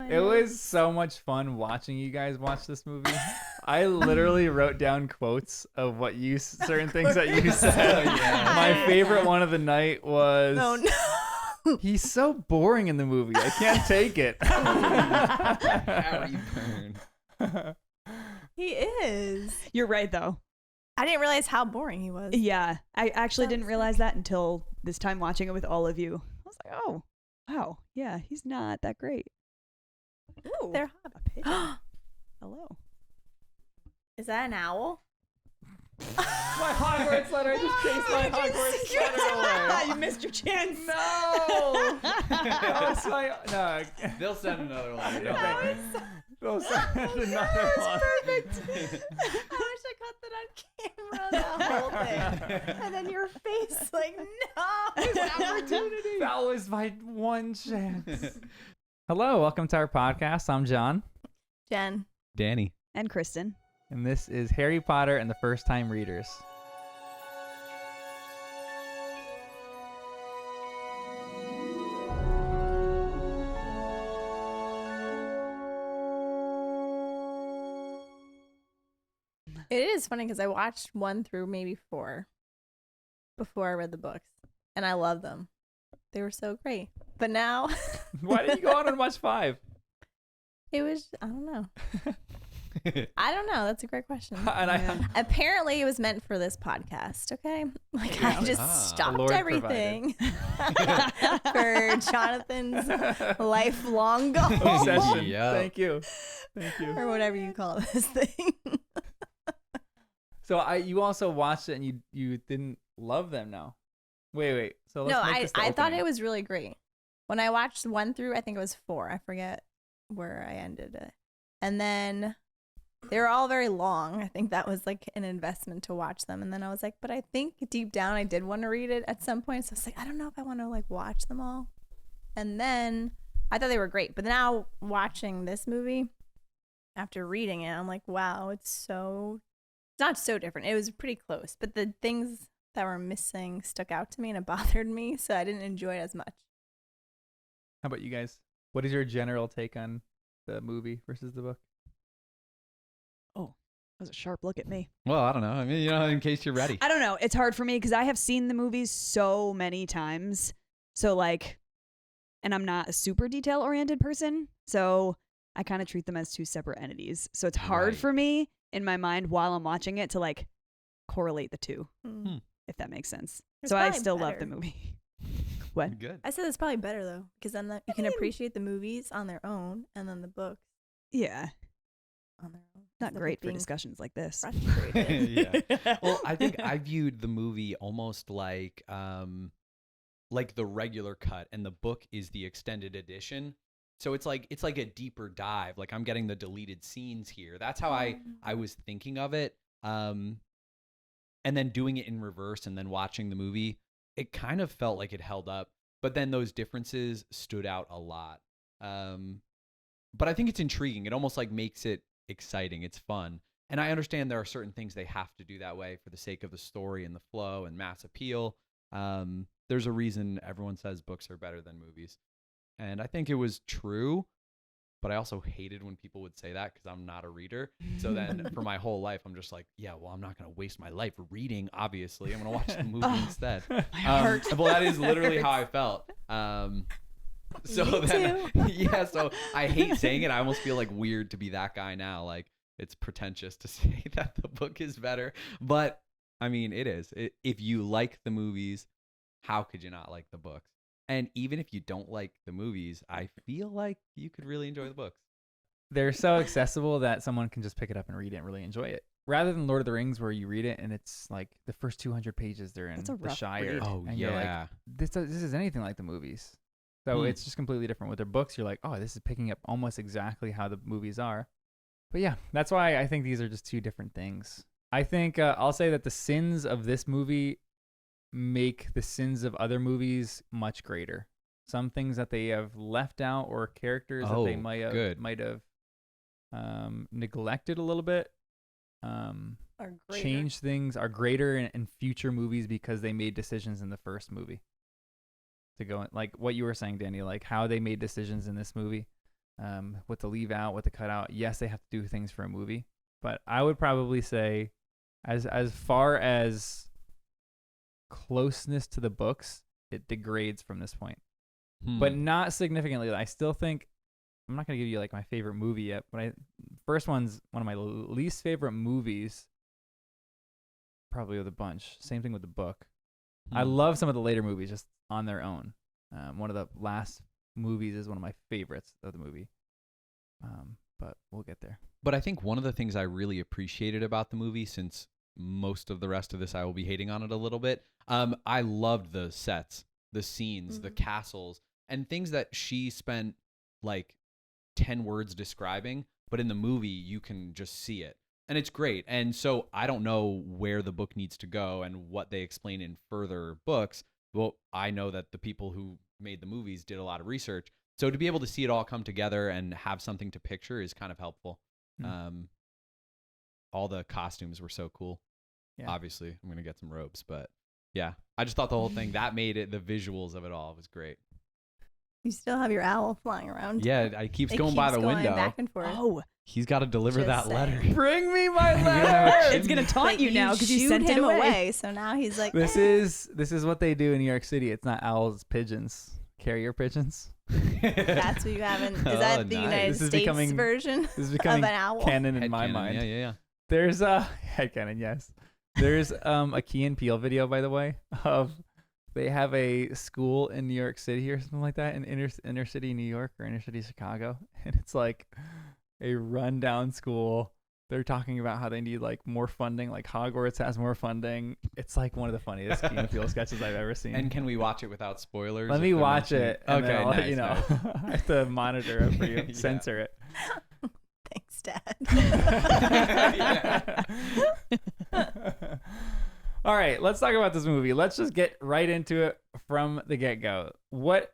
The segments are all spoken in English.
It was so much fun watching you guys watch this movie. I literally wrote down quotes of what certain things that you said. Yeah. My favorite one of the night was, Oh no. he's so boring in the movie. I can't take it. Harry Burn. He is. You're right, though. I didn't realize how boring he was. Yeah, I actually That didn't was realize that until this time watching it with all of you. I was like, oh, wow, yeah, he's not that great. Ooh, They're a pigeon. Hello. Is that an owl? My Hogwarts letter. I just chased my Hogwarts letter away. You missed your chance. No. That was no. They'll send another one. That They'll send another That was one. perfect. I wish I caught that on camera, that whole thing. And then your face, like, no, opportunity. That was my one chance. Hello, welcome to our podcast. I'm John, Jen. Danny. And Kristen. and this is Harry Potter and the First Time Readers. It is funny because I watched 1 through maybe 4 before I read the books, and I love them. They were so great. But now Why did you go on and watch 5? it was, I don't know. I don't know. That's a great question. And Apparently, it was meant for this podcast, okay? Like, I just The stopped Lord everything for Jonathan's lifelong goal. Obsession. Yeah. Thank you. Thank you. Or whatever you call this thing. So you also watched it and you didn't love them now. Wait. So let's No, make this the I thought opening. it was really great. When I watched 1 through, I think it was 4. I forget where I ended it. And then they were all very long. I think that was like an investment to watch them. And then I was like, but I think deep down I did want to read it at some point. So I was like, I don't know if I want to like watch them all. And then I thought they were great. But now watching this movie, after reading it, I'm like, wow, it's not so different. It was pretty close. But the things that were missing stuck out to me and it bothered me. So I didn't enjoy it as much. How about you guys? What is your general take on the movie versus the book? Oh, that was a sharp look at me. Well, I don't know. I mean, in case you're ready. I don't know. It's hard for me because I have seen the movies so many times. So like, and I'm not a super detail oriented person. So I kind of treat them as two separate entities. So it's hard Right. for me in my mind while I'm watching it to like correlate the two, Mm. if that makes sense. It's So I probably still love the better. movie. What? Good. I said it's probably better though, because then you can mean- appreciate the movies on their own, and then the books Yeah. on their own. Not instead of great for being discussions like this. frustrated. Yeah. Well, I think I viewed the movie almost like the regular cut, and the book is the extended edition. So it's like a deeper dive. Like I'm getting the deleted scenes here. That's how I was thinking of it. And then doing it in reverse and then watching the movie, it kind of felt like it held up. But then those differences stood out a lot. But I think it's intriguing. It almost like makes it exciting. It's fun. And I understand there are certain things they have to do that way for the sake of the story and the flow and mass appeal. There's a reason everyone says books are better than movies. And I think it was true, but I also hated when people would say that because I'm not a reader. So then for my whole life, I'm just like, yeah, well, I'm not going to waste my life reading, obviously. I'm going to watch the movie instead. My heart. Well, that is literally how I felt. So Me then, too. yeah, so I hate saying it. I almost feel like weird to be that guy now. Like it's pretentious to say that the book is better, but I mean, it is. If you like the movies, how could you not like the books? And even if you don't like the movies, I feel like you could really enjoy the books. They're so accessible that someone can just pick it up and read it and really enjoy it. Rather than Lord of the Rings, where you read it and it's like the first 200 pages they're in That's a the rough Shire. read. Oh, and you're yeah. like, this is anything like the movies. So it's just completely different. With their books, you're like, oh, this is picking up almost exactly how the movies are. But yeah, that's why I think these are just two different things. I think I'll say that the sins of this movie make the sins of other movies much greater. Some things that they have left out or characters that they might have neglected a little bit, Or greater. change things are greater in future movies because they made decisions in the first movie. To go in, like what you were saying, Danny, like how they made decisions in this movie. what to leave out, what to cut out. Yes, they have to do things for a movie, but I would probably say, as far as closeness to the books, it degrades from this point, but not significantly. I still think I'm not gonna give you like my favorite movie yet, but first one's one of my least favorite movies, probably with a bunch. Same thing with the book. I love some of the later movies just on their own. One of the last movies is one of my favorites of the movie, but we'll get there. But I think one of the things I really appreciated about the movie, since most of the rest of this I will be hating on it a little bit, I loved the sets, the scenes, the castles, and things that she spent like 10 words describing, but in the movie you can just see it. And it's great. And so I don't know where the book needs to go and what they explain in further books. Well, I know that the people who made the movies did a lot of research. So to be able to see it all come together and have something to picture is kind of helpful. All the costumes were so cool. Yeah. Obviously, I'm going to get some robes, but yeah, I just thought the whole thing, that made it, the visuals of it all was great. You still have your owl flying around. Yeah, it keeps going by the window. Back and forth. Oh, he's got to deliver that letter. Bring me my letter. It's gonna taunt you now because you sent him it away. So now he's like, this is what they do in New York City. It's not owls, it's pigeons. Carrier pigeons. That's what you have in. Is that the United States version of an owl? Canon in my Head mind. Yeah. There's a headcanon, yes. There's a Key and Peele video, by the way, of they have a school in New York City or something like that, in inner city New York or inner city Chicago, and it's like a rundown school. They're talking about how they need like more funding, like Hogwarts has more funding. It's like one of the funniest Key and Peele sketches I've ever seen. And can we watch it without spoilers? Let me watch it. And Okay, then I'll let nice, you know. nice. I have to monitor it for you, censor it. Thanks, Dad. All right, let's talk about this movie. Let's just get right into it from the get-go. What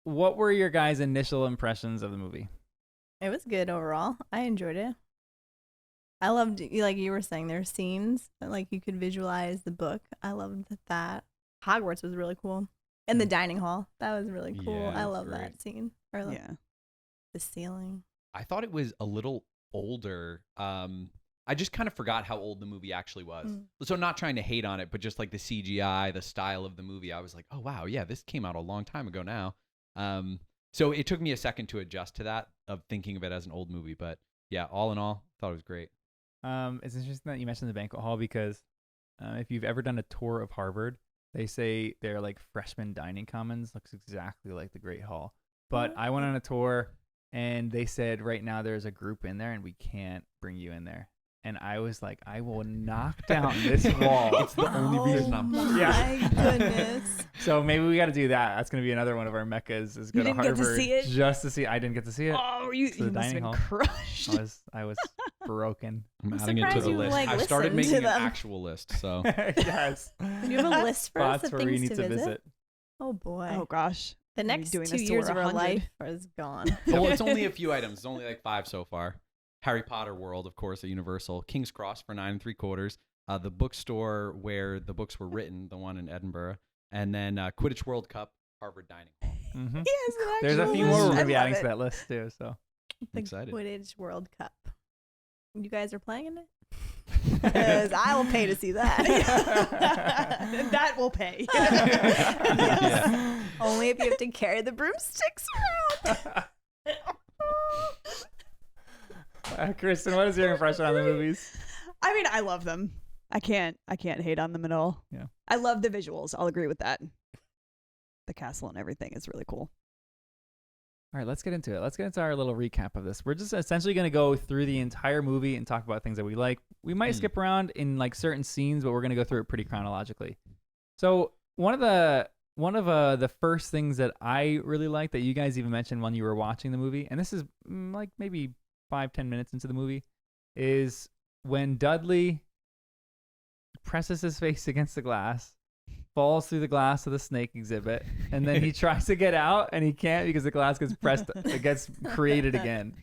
were your guys' initial impressions of the movie? It was good overall. I enjoyed it. I loved, like you were saying, there's scenes that like you could visualize the book. I loved that. Hogwarts was really cool. And the dining hall, that was really cool. Yeah, I love great. that scene. Or like the ceiling. I thought it was a little older. I just kind of forgot how old the movie actually was. So not trying to hate on it, but just like the CGI, the style of the movie, I was like, oh wow, yeah, this came out a long time ago now. So it took me a second to adjust to that, of thinking of it as an old movie. But yeah, all in all, I thought it was great. It's interesting that you mentioned the banquet hall because if you've ever done a tour of Harvard, they say their like freshman dining commons looks exactly like the Great Hall. But I went on a tour and they said right now there's a group in there and we can't bring you in there. And I was like, I will knock down this wall. It's the only reason I'm. My goodness. So maybe we got to do that. That's going to be another one of our meccas. Is go to Harvard get to see it? just to see. I didn't get to see it. Oh, you the must have dining been hall. crushed. I was broken. I'm I'm adding it to surprised the you, list. like, I've started listened making to an them. actual list. So Yes. Do you have a list for us Spots of where we things need to to visit. Oh boy. Oh gosh. The We'll be next doing 2 this till years we're of our 100. life is gone. well, it's only a few items. It's only like 5 so far. Harry Potter World, of course, at Universal. King's Cross for 9 3/4. The bookstore where the books were written, the one in Edinburgh, and then Quidditch World Cup, Harvard Dining. Mm-hmm. Yes, There's a few more we're going to be adding to that list too. So The excited. Quidditch World Cup. You guys are playing in it? Because I will pay to see that. That will pay. Yeah. Only if you have to carry the broomsticks around. Kristen, what is your impression on the movies? I mean, I love them. I can't hate on them at all. Yeah. I love the visuals. I'll agree with that. The castle and everything is really cool. All right, let's get into it. Let's get into our little recap of this. We're just essentially going to go through the entire movie and talk about things that we like. We might skip around in like certain scenes, but we're going to go through it pretty chronologically. So one of the first things that I really like that you guys even mentioned when you were watching the movie, and this is like maybe 5-10 minutes into the movie, is when Dudley presses his face against the glass, falls through the glass of the snake exhibit, and then he tries to get out and he can't because the glass gets pressed, it gets created again.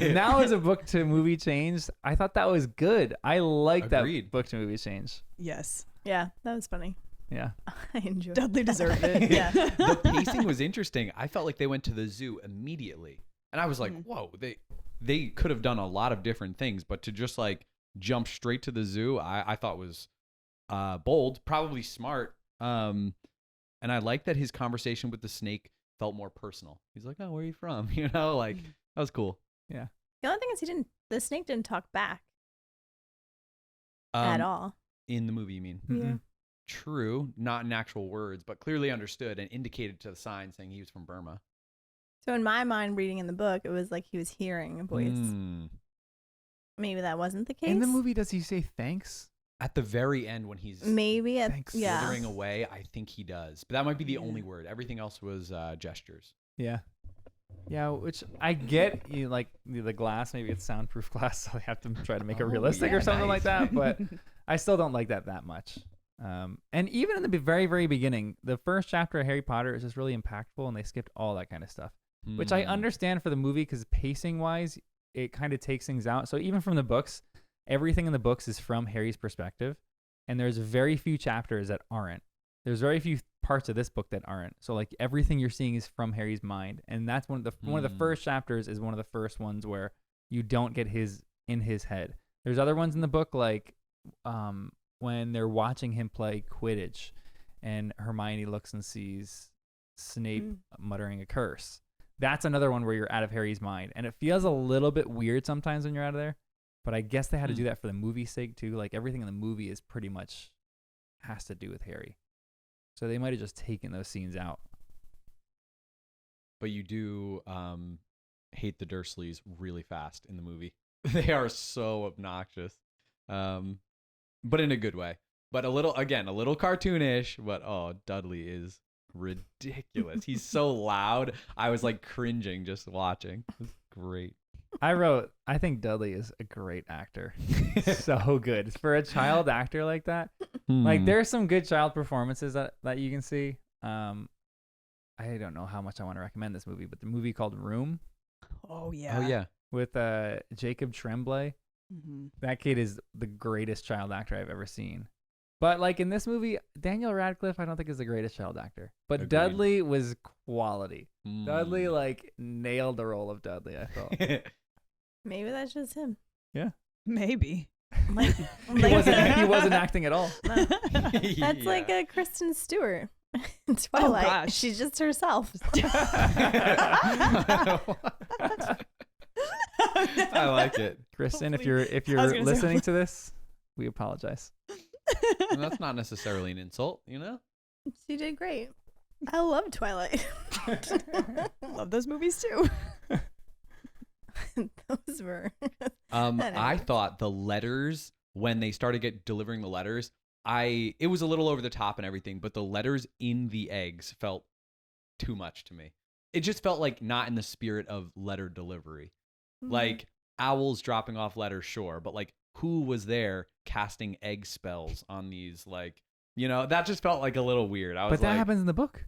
Now as a book to movie change, I thought that was good. I like that book to movie change. Yes. Yeah, that was funny. Yeah. I enjoyed Dudley it. deserved it. Yeah. The pacing was interesting. I felt like they went to the zoo immediately. And I was like, whoa, they could have done a lot of different things, but to just like jump straight to the zoo, I thought was bold, probably smart. And I like that his conversation with the snake felt more personal. He's like, oh, where are you from? You know, like that was cool. Yeah. The only thing is the snake didn't talk back at all. In the movie, you mean? Yeah. True, not in actual words, but clearly understood and indicated to the sign saying he was from Burma. So in my mind, reading in the book, it was like he was hearing a voice. Maybe that wasn't the case. In the movie, does he say thanks? At the very end when he's maybe Thanks. slithering away, I think he does. But that might be the only word. Everything else was gestures. Yeah. Yeah, which I get, like the glass, maybe it's soundproof glass, so they have to try to make it realistic or something like that, but I still don't like that much. And even in the very, very beginning, the first chapter of Harry Potter is just really impactful, and they skipped all that kind of stuff, which I understand for the movie because pacing-wise, it kind of takes things out. So even from the books, everything in the books is from Harry's perspective, and there's very few chapters that aren't. There's very few parts of this book that aren't. So like everything you're seeing is from Harry's mind, and that's one of the first chapters is one of the first ones where you don't get in his head. There's other ones in the book like when they're watching him play Quidditch, and Hermione looks and sees Snape muttering a curse. That's another one where you're out of Harry's mind, and it feels a little bit weird sometimes when you're out of there. But I guess they had to do that for the movie's sake too. Like everything in the movie is pretty much has to do with Harry. So they might have just taken those scenes out. But you do hate the Dursleys really fast in the movie. They are so obnoxious. But in a good way. But a little cartoonish. But Dudley is ridiculous. He's so loud. I was like cringing just watching. It's great. I think Dudley is a great actor. So good. For a child actor like that. Like there's some good child performances that you can see. I don't know how much I want to recommend this movie, but the movie called Room. Oh yeah. Oh yeah. With Jacob Tremblay. That kid is the greatest child actor I've ever seen. But like in this movie, Daniel Radcliffe, I don't think is the greatest child actor. But Agreed. Dudley was quality. Dudley like nailed the role of Dudley, I felt. Maybe that's just him. Yeah. Maybe. Like, He wasn't acting at all. That's like a Kristen Stewart in Twilight. Oh, gosh. She's just herself. I like it. Kristen, if you're listening to this, we apologize. And that's not necessarily an insult, you know? She did great. I love Twilight. Love those movies too. Those were. I thought the letters, when they started delivering the letters, it was a little over the top and everything, but the letters in the eggs felt too much to me. It just felt like not in the spirit of letter delivery. Like owls dropping off letters, sure, but like who was there casting egg spells on these? Like, you know, that just felt like a little weird. I was But that happens in the book.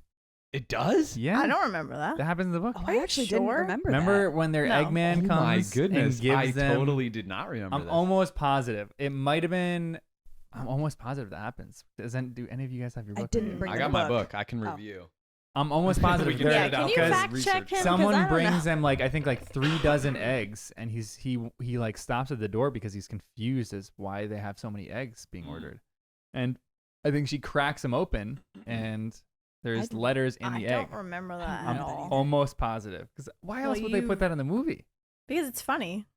It does? Yeah. I don't remember that. That happens in the book. Oh, I actually didn't remember that. Remember when their No. Eggman Oh comes my goodness. and gives I them... totally did not remember I'm this. almost positive. It might have been... I'm almost positive that happens. Do any of you guys have your book? didn't bring I the got my book. book. I can review. I'm almost positive. We can there- edit Yeah, out can you because fact check him? 'Cause I Someone don't brings know. them like I think like 3 dozen eggs, and he like stops at the door because he's confused as why they have so many eggs being ordered, and I think she cracks them open, and there's letters in the I egg. don't remember that I'm at all. almost positive because why else would they put that in the movie? Because it's funny.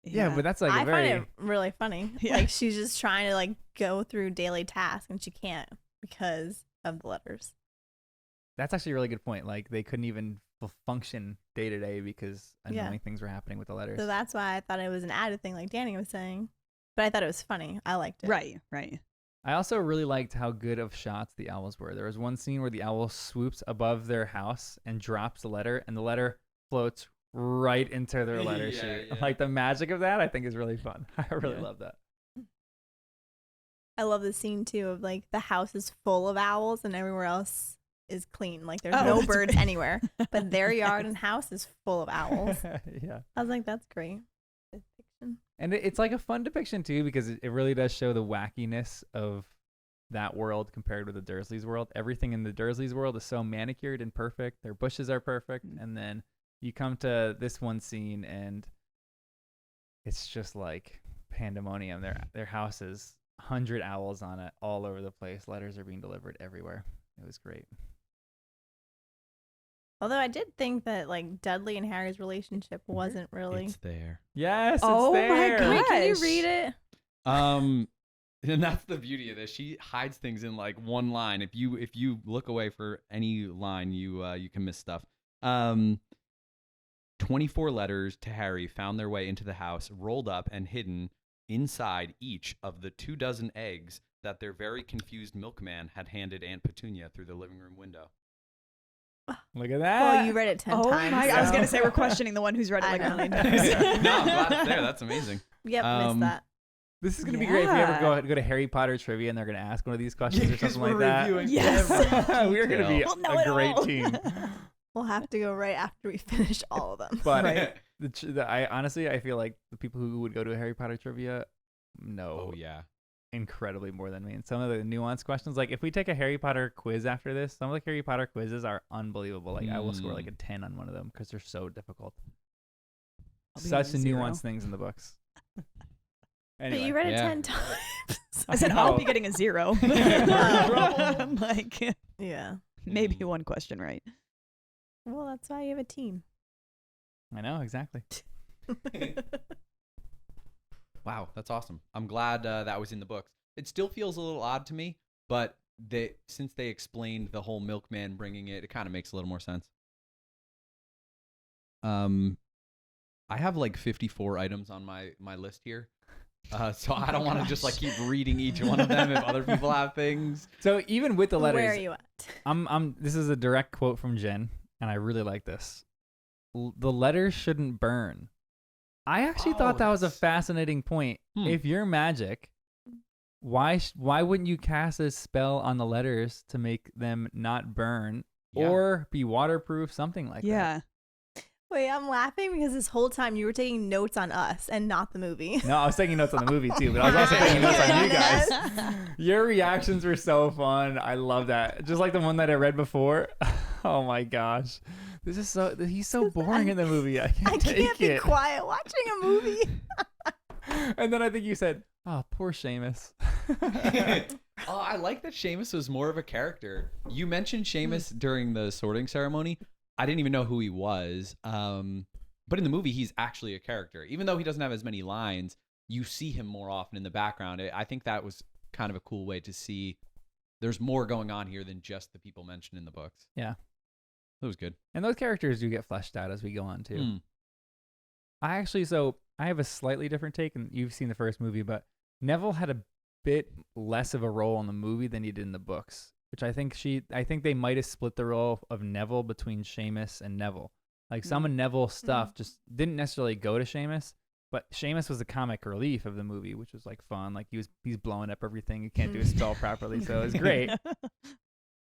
Yeah, but that's like I a very find it really funny. Yeah. Like she's just trying to like go through daily tasks and she can't because of the letters. that's actually a really good point. Like they couldn't even function day to day because Yeah. annoying things were happening with the letters. So that's why I thought it was an added thing, like Danny was saying. But I thought it was funny. I liked it. Right. I also really liked how good of shots the owls were. There was one scene where the owl swoops above their house and drops the letter, and the letter floats right into their letter sheet. Yeah. Like the magic of that, I think is really fun. I really love that. I love the scene too of like the house is full of owls and everywhere else is clean. Like there's Oh, no that's birds right. anywhere, but their yard and house is full of owls. Yeah. I was like, that's great. It's fiction. And it's like a fun depiction too because it really does show the wackiness of that world compared with the Dursleys world. Everything in the Dursleys world is so manicured and perfect. Their bushes are perfect. And then You come to this one scene and it's just like pandemonium. Their house is 100 owls on it all over the place. Letters are being delivered everywhere. It was great. Although I did think that like Dudley and Harry's relationship wasn't really. It's there. Yes, it's Oh my there. God. Wait, can you Gosh. read it? And that's the beauty of this. She hides things in like one line. If you look away for any line, you can miss stuff. 24 letters to Harry found their way into the house, rolled up and hidden inside each of the 24 eggs that their very confused milkman had handed Aunt Petunia through the living room window. Look at that. Well, you read it 10 Oh times. my! I was so- gonna say we're questioning the one who's read it I like a know. million No, times. I'm glad it's there. That's amazing. Yep, missed that. This is going to be great if we ever Yeah. go to Harry Potter trivia and they're going to ask one of these questions or 'cause something we're like that. reviewing Yes. every We're going to be detail. We'll know a it great all. team. We'll have to go right after we finish all of them. But Right. I honestly, I feel like the people who would go to Harry Potter trivia know Oh yeah. incredibly more than me. And some of the nuanced questions, like if we take a Harry Potter quiz after this, some of the Harry Potter quizzes are unbelievable. Like I will score like a 10 on one of them because they're so difficult. I'll be Such on a 0. nuanced things in the books. But Anyway. you read it Yeah. 10 times. I said I I'll know. be getting a 0. Like Yeah. maybe one question right. Well, that's why you have a team. I know, exactly. Wow, that's awesome. I'm glad that was in the books. It still feels a little odd to me, but since they explained the whole milkman bringing it, it kind of makes a little more sense. I have like 54 items on my list here. So I don't want to just like keep reading each one of them if other people have things. So even with the letters, Where are you at? this is a direct quote from Jenn, and I really like this. The letters shouldn't burn. I actually thought that was a that's- fascinating point. If you're magic, why wouldn't you cast a spell on the letters to make them not burn Yeah. or be waterproof, something like that? Yeah. Wait, I'm laughing because this whole time you were taking notes on us and not the movie. No, I was taking notes on the movie too, but I was also taking notes on you guys. Your reactions were so fun. I love that. Just like the one that I read before. Oh my gosh. He's so boring in the movie. I I can't take can't be it. quiet watching a movie. And then I think you said, "Oh, poor Seamus." Oh, I like that Seamus was more of a character. You mentioned Seamus during the sorting ceremony. I didn't even know who he was. But in the movie, he's actually a character. Even though he doesn't have as many lines, you see him more often in the background. I think that was kind of a cool way to see there's more going on here than just the people mentioned in the books. Yeah. That was good. And those characters do get fleshed out as we go on too. Mm. I have a slightly different take, and you've seen the first movie, but Neville had a bit less of a role in the movie than he did in the books, which I think they might have split the role of Neville between Seamus and Neville. Like some of Neville's stuff just didn't necessarily go to Seamus, but Seamus was the comic relief of the movie, which was like fun. Like he's blowing up everything. He can't do his spell properly, so it was great.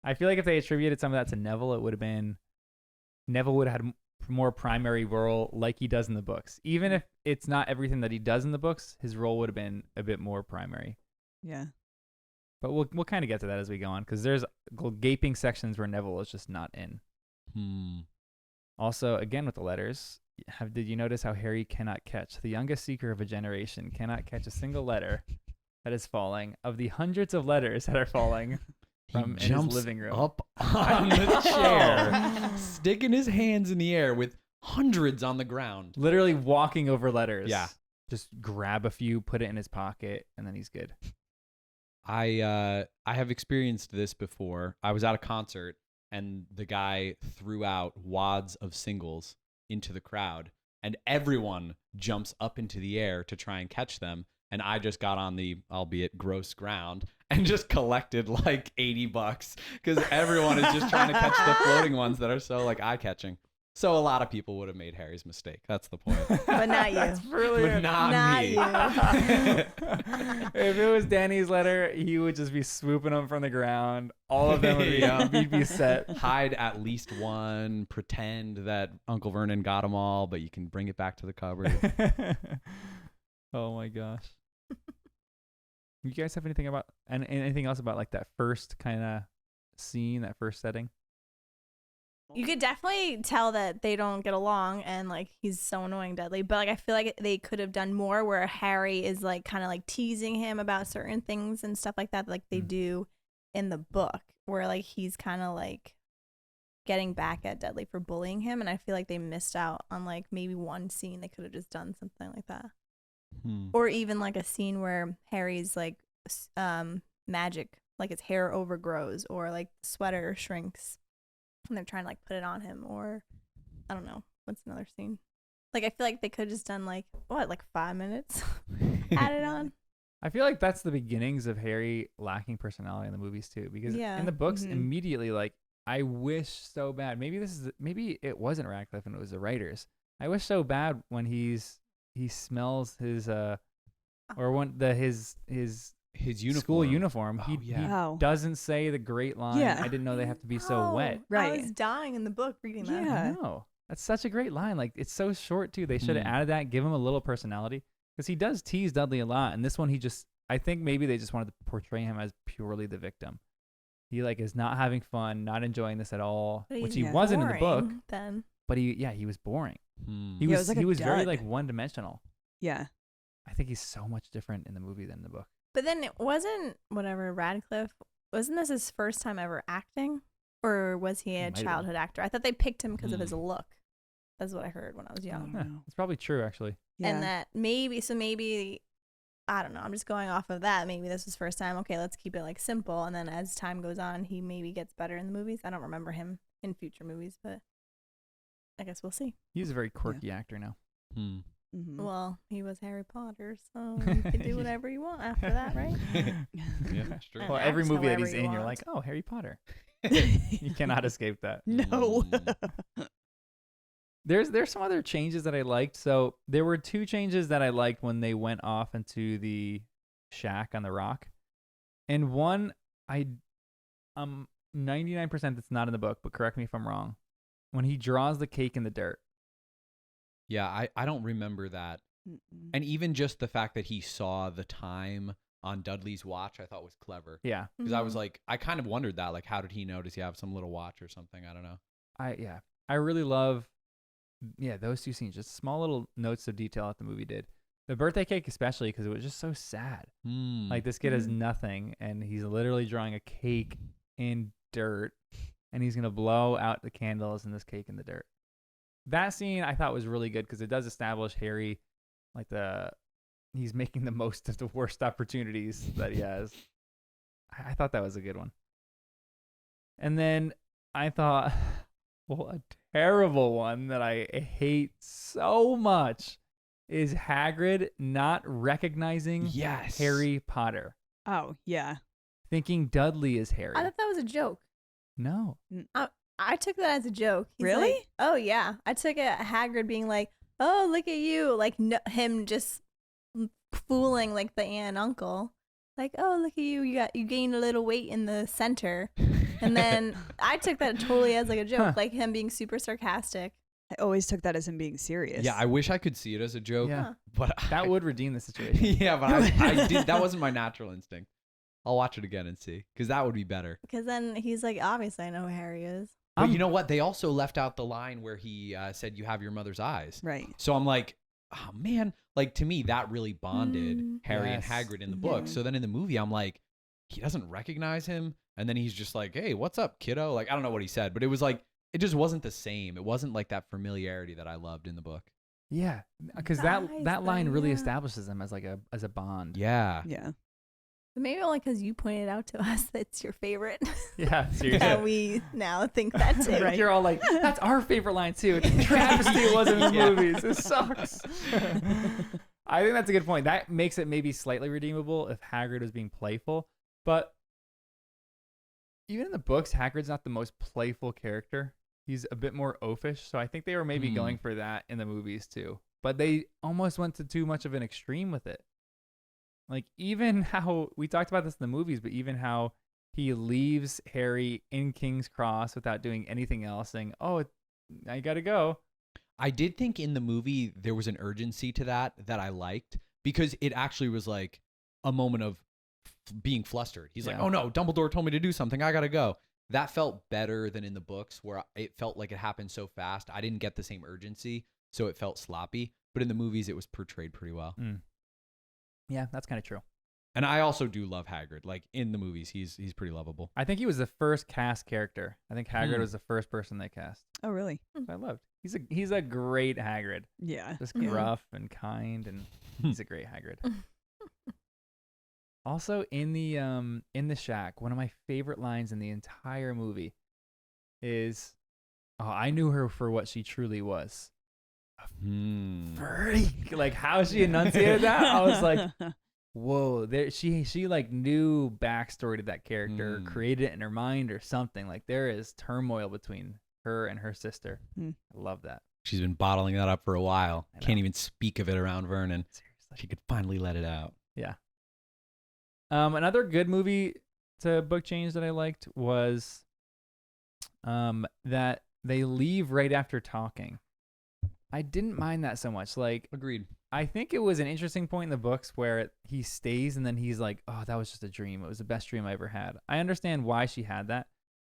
I feel like if they attributed some of that to Neville, it would have been Neville would have had more primary role like he does in the books. Even if it's not everything that he does in the books, his role would have been a bit more primary. Yeah. But we'll kind of get to that as we go on, because there's gaping sections where Neville is just not in. Also, again with the letters, did you notice how Harry cannot catch, the youngest seeker of a generation, cannot catch a single letter that is falling of the hundreds of letters that are falling from He in his jumps living room? up on the chair, sticking his hands in the air with hundreds on the ground. Literally walking over letters. Yeah. Just grab a few, put it in his pocket, and then he's good. I have experienced this before. I was at a concert and the guy threw out wads of singles into the crowd, and everyone jumps up into the air to try and catch them. And I just got on the, albeit gross ground, and just collected like $80 because everyone is just trying to catch the floating ones that are so like eye catching. So a lot of people would have made Harry's mistake. That's the point. But not you. That's brilliant. But not Not me. you. If it was Danny's letter, he would just be swooping them from the ground. All of them would be, Yeah. he'd be set. Hide at least one. Pretend that Uncle Vernon got them all, but you can bring it back to the cupboard. Oh my gosh. You guys have anything about anything else about like that first kind of scene, that first setting? You could definitely tell that they don't get along and like he's so annoying, Dudley. But like I feel like they could have done more where Harry is like kind of like teasing him about certain things and stuff like that, like they do in the book, where like he's kind of like getting back at Dudley for bullying him. And I feel like they missed out on like maybe one scene. They could have just done something like that. Or even like a scene where Harry's like magic, like his hair overgrows or like the sweater shrinks and they're trying to like put it on him, or I don't know, what's another scene? Like I feel like they could have just done like 5 minutes added on. I feel like that's the beginnings of Harry lacking personality in the movies too, because in the books immediately, like, I wish so bad. Maybe it wasn't Radcliffe and it was the writers. I wish so bad when he smells his his uniform. school uniform. He doesn't say the great line. Yeah. I didn't know they have to be so wet. I was dying in the book reading that. Yeah. I know. That's such a great line. Like, it's so short too. They should have added that, give him a little personality, because he does tease Dudley a lot. And this one, I think maybe they just wanted to portray him as purely the victim. He like is not having fun, not enjoying this at all, which he wasn't in the book. Then, but he was boring. He was like he a was very dud. like one dimensional. Yeah. I think he's so much different in the movie than in the book. but then it wasn't Radcliffe. Wasn't this his first time ever acting, or was he a Might have been. childhood actor? I thought they picked him because of his look. That's what I heard when I was young. Huh, it's probably true, actually. Yeah. And that maybe I don't know. I'm just going off of that. Maybe this was first time. Okay, let's keep it like simple. And then as time goes on, he maybe gets better in the movies. I don't remember him in future movies, but I guess we'll see. He's a very quirky actor now. Mm-hmm. Well, he was Harry Potter, so you can do whatever you want after that, right? Yeah, that's true. And Well, every act movie that however he's you in, you're want. like, oh, Harry Potter. You cannot escape that. No. There's some other changes that I liked. So there were two changes that I liked when they went off into the shack on the rock. And one, I'm 99% that's not in the book, but correct me if I'm wrong. When he draws the cake in the dirt. Yeah, I don't remember that. And even just the fact that he saw the time on Dudley's watch, I thought was clever. Yeah. Because I was like, I kind of wondered that. Like, how did he know? Does he have some little watch or something? I don't know. I really love those two scenes, just small little notes of detail that the movie did. The birthday cake especially, because it was just so sad. Like, this kid has nothing, and he's literally drawing a cake in dirt, and he's going to blow out the candles in this cake in the dirt. That scene I thought was really good because it does establish Harry, like he's making the most of the worst opportunities that he has. I thought that was a good one. And then I thought, well, a terrible one that I hate so much is Hagrid not recognizing Harry Potter. Oh, yeah. Thinking Dudley is Harry. I thought that was a joke. No. I took that as a joke. He's Really? like, oh, yeah. I took it Hagrid being like, oh, look at you. Like, him just fooling, like, the aunt and uncle. Like, oh, look at you. You gained a little weight in the center. And then I took that totally as, like, a joke. Like, him being super sarcastic. I always took that as him being serious. Yeah, I wish I could see it as a joke. Yeah. But That would redeem the situation. Yeah, but I did. That wasn't my natural instinct. I'll watch it again and see, because that would be better. Because then he's like, obviously, I know who Harry is. But you know what? They also left out the line where he said, "You have your mother's eyes." Right. So I'm like, oh man, like to me that really bonded Harry and Yes. Hagrid in the book. So then in the movie, I'm like, he doesn't recognize him, and then he's just like, "Hey, what's up, kiddo?" Like I don't know what he said, but it was like it just wasn't the same. It wasn't like that familiarity that I loved in the book. Yeah, because Guys, that line really yeah. establishes them as a bond. Yeah. Yeah. But maybe only because you pointed out to us that's your favorite. Yeah, seriously. that we now think that too. Right. You're all like, that's our favorite line too. It's a travesty it wasn't in the movies. It sucks. I think that's a good point. That makes it maybe slightly redeemable if Hagrid was being playful. But even in the books, Hagrid's not the most playful character. He's a bit more oafish. So I think they were maybe going for that in the movies too. But they almost went to too much of an extreme with it. Like, even how we talked about this in the movies, but even how he leaves Harry in King's Cross without doing anything else, saying, "Oh, I gotta go." I did think in the movie there was an urgency to that I liked, because it actually was like a moment of being flustered. He's like, "Oh no, Dumbledore told me to do something. I gotta go." that felt better than in the books where it felt like it happened so fast. I didn't get the same urgency, so it felt sloppy. But in the movies, it was portrayed pretty well. Yeah, that's kind of true. And I also do love Hagrid. Like in the movies, he's pretty lovable. I think he was the first cast character. I think Hagrid was the first person they cast. Oh, really? I loved. He's a great Hagrid. Yeah. Just gruff and kind, and he's a great Hagrid. Also, in the shack, one of my favorite lines in the entire movie is, "Oh, I knew her for what she truly was." Freak. Like how she enunciated that, I was like, "Whoa!" There, she like knew backstory to that character, created it in her mind or something. Like there is turmoil between her and her sister. I love that. She's been bottling that up for a while. I know. Can't even speak of it around Vernon. Seriously. She could finally let it out. Yeah. Another good movie to book change that I liked was that they leave right after talking. I didn't mind that so much. Like, Agreed. I think it was an interesting point in the books where he stays and then he's like, "Oh, that was just a dream. It was the best dream I ever had." I understand why she had that,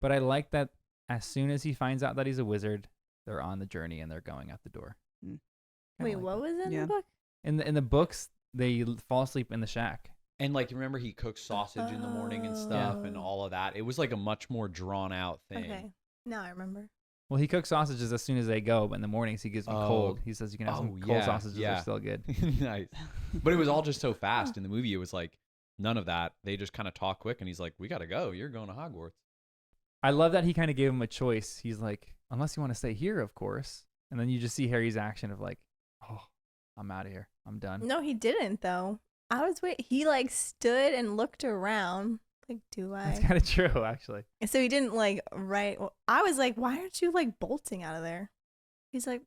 but I like that as soon as he finds out that he's a wizard, they're on the journey and they're going out the door. Wait, what was in the book? In the books, they fall asleep in the shack. And like, remember he cooks sausage in the morning and stuff and all of that. It was like a much more drawn out thing. Okay, now I remember. Well, he cooks sausages as soon as they go, but in the mornings he gives them cold. He says you can have some cold sausages. They're still good. Nice. But it was all just so fast in the movie. It was like none of that. They just kind of talk quick and he's like, "We got to go. You're going to Hogwarts." I love that he kind of gave him a choice. He's like, "Unless you want to stay here, of course." And then you just see Harry's action of like, "Oh, I'm out of here. I'm done." No, he didn't though. He like stood and looked around. Like, do I? That's kind of true, actually. So he didn't like I was like, why aren't you like bolting out of there? He's like,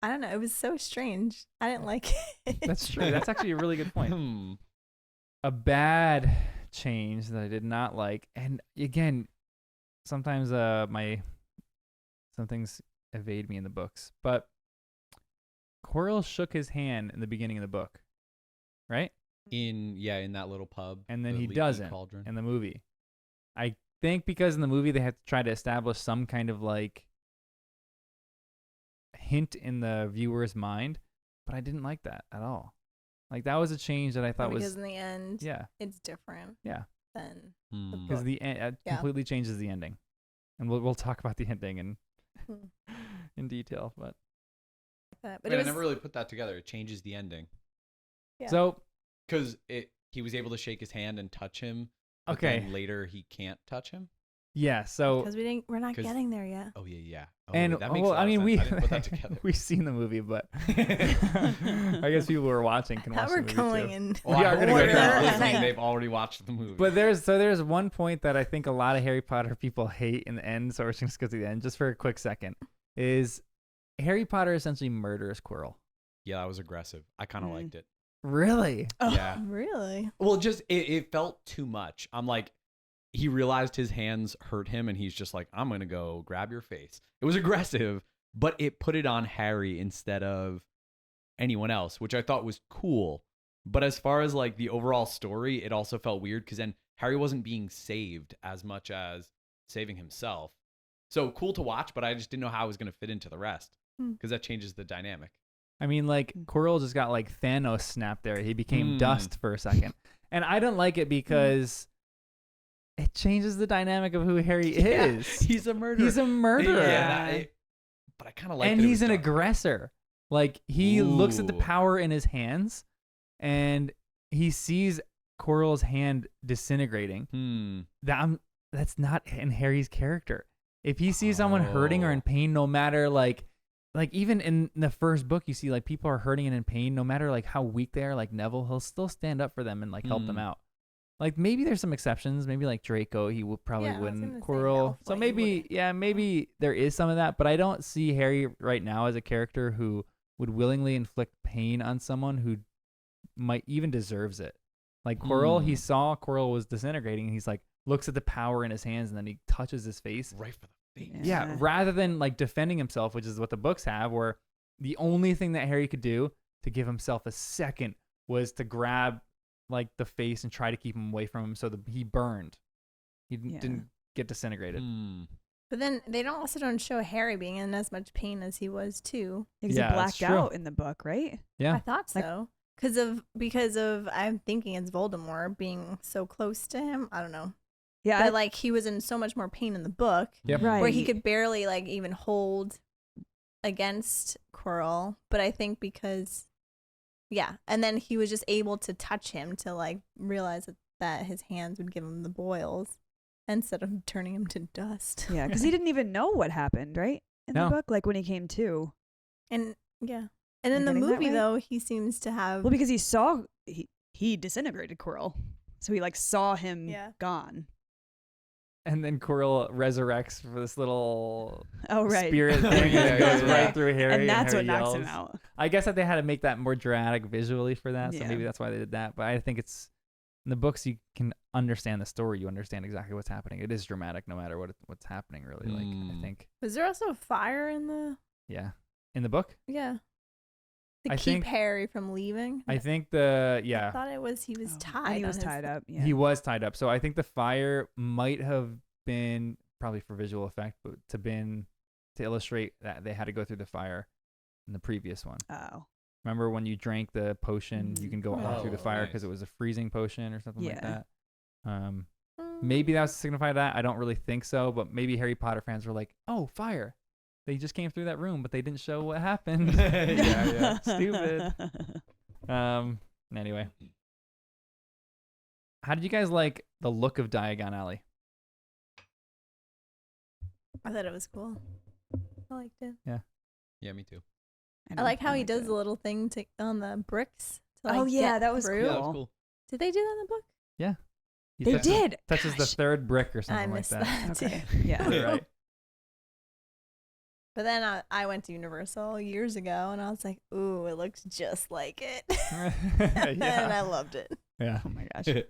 I don't know. It was so strange. I didn't like it. That's true. That's actually a really good point. A bad change that I did not like, and again, sometimes some things evade me in the books, but Quirrell shook his hand in the beginning of the book, right? In that little pub. And then the he leaky doesn't cauldron. in the movie. I think because in the movie they had to try to establish some kind of like hint in the viewer's mind, but I didn't like that at all. Like that was a change that I thought because was in the end, it's different. Yeah. Than because the end completely changes the ending, and we'll talk about the ending in detail, but I never really put that together. It changes the ending. Yeah. So because he was able to shake his hand and touch him. But okay. then later he can't touch him. Yeah. So because we're not getting there yet. Oh yeah. Oh, and that makes I mean, I didn't put that together. We've seen the movie, but I guess people who are watching can watch the movie too. Well, we are going to go down. They've already watched the movie. But there's one point that I think a lot of Harry Potter people hate in the end. So we're just going to go to the end just for a quick second. Is Harry Potter essentially murders Quirrell? Yeah, that was aggressive. I kind of liked it. Really? Yeah. Really? Well, just it felt too much. I'm like, he realized his hands hurt him, and he's just like, "I'm gonna go grab your face." It was aggressive, but it put it on Harry instead of anyone else, which I thought was cool. But as far as like the overall story, it also felt weird because then Harry wasn't being saved as much as saving himself. So cool to watch, but I just didn't know how it was gonna fit into the rest because that changes the dynamic. I mean, like, Quirrell just got, like, Thanos snapped there. He became dust for a second. And I don't like it because it changes the dynamic of who Harry is. He's a murderer. He's a murderer. Yeah, but I kind of like it. And he's an aggressor. Like, he looks at the power in his hands, and he sees Quirrell's hand disintegrating. That's not in Harry's character. If he sees someone hurting or in pain, no matter, like even in the first book, you see like people are hurting and in pain, no matter like how weak they are, like Neville, he'll still stand up for them and like help them out. Like maybe there's some exceptions, maybe like Draco, he probably wouldn't. Quirrell, so maybe there is some of that, but I don't see Harry right now as a character who would willingly inflict pain on someone who might even deserves it. Like Quirrell, he saw Quirrell was disintegrating, and he's like looks at the power in his hands, and then he touches his face right for the. Yeah, rather than like defending himself, which is what the books have, where the only thing that Harry could do to give himself a second was to grab like the face and try to keep him away from him so that he burned. He didn't get disintegrated. But then they also don't show Harry being in as much pain as he was too. Because Yeah, he that's blacked true. out in the book, right? Yeah. I thought so. Because of I'm thinking it's Voldemort being so close to him. I don't know. Yeah. But like he was in so much more pain in the book Yep. Right. where he could barely like even hold against Quirrell. But I think because and then he was just able to touch him to like realize that his hands would give him the boils instead of turning him to dust. Yeah, because he didn't even know what happened, right? In No. the book, like when he came to. And and Am in I the getting that movie right? though, he seems to have Well, because he saw he disintegrated Quirrell, so he like saw him Yeah. gone. And then Quirrell resurrects for this little Oh right. spirit thing Yeah, that goes yeah. right through Harry. And that's Harry what knocks him yells. out. I guess that they had to make that more dramatic visually for that, so Yeah. maybe that's why they did that. But I think it's in the books you can understand the story, you understand exactly what's happening. It is dramatic no matter what's happening, really. Like I think, Was there also a fire in the in the book, to I keep think- Harry from leaving? I think I thought it was he was Oh, tied. and he on was his- tied up. Yeah. he was tied up. So I think the fire might have been probably for visual effect, but to illustrate that they had to go through the fire in the previous one. Oh. Remember when you drank the potion, you Mhm. can go all through the Oh, fire because nice. it was a freezing potion or something like Yeah. that. Maybe that was to signify that. I don't really think so, but maybe Harry Potter fans were like, "Oh, fire! They just came through that room, but they didn't show what happened." Yeah. Stupid. Anyway, how did you guys like the look of Diagon Alley? I thought it was cool. I liked it. Yeah, me too. I like how he liked does it. the little thing on the bricks. To, Oh, like, yeah, get that was through. Yeah, that was Cool. cool. Did they do that in the book? He They touches- did. touches the Gosh. third brick or I something like missed that. that. too. Okay. Yeah. Right. But then I went to Universal years ago, and I was like, "Ooh, it looks just like it," and I loved it. Yeah. Oh my gosh.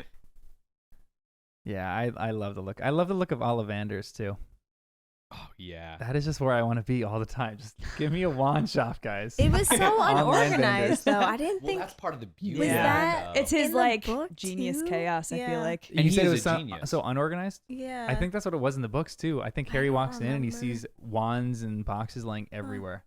Yeah, I love the look. I love the look of Ollivanders too. Oh yeah. That is just where I want to be all the time. Just give me a wand shop, guys. It was so Online unorganized, vendors. though. I didn't Well, think that's part of the beauty. Was of it, that- though. It's his in the like book, genius too? chaos, I feel Yeah. like. You And said he it is was a so, genius. so unorganized? Yeah. I think that's what it was in the books too. I think Harry don't walks in and he remember. sees wands and boxes laying everywhere.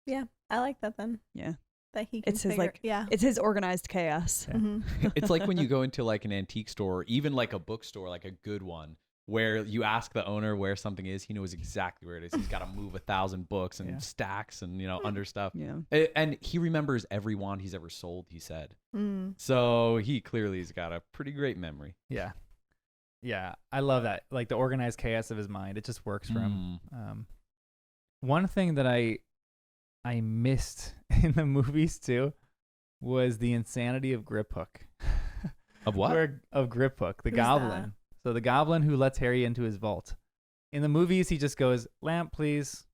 I like that then. Yeah. That he can It's his, figure, like- yeah. It's his organized chaos. Yeah. Mhm. It's like when you go into like an antique store, even like a bookstore, like a good one, where you ask the owner where something is, he knows exactly where it is. He's got to move 1,000 books and Yeah. stacks and under stuff. Yeah. And he remembers every wand he's ever sold, he said. Mm. So he clearly has got a pretty great memory. Yeah. Yeah. I love that. Like the organized chaos of his mind. It just works for him. One thing that I missed in the movies too was the insanity of Griphook. Of what? Of Griphook, the Who's goblin. So the goblin who lets Harry into his vault. In the movies, he just goes, "Lamp, please.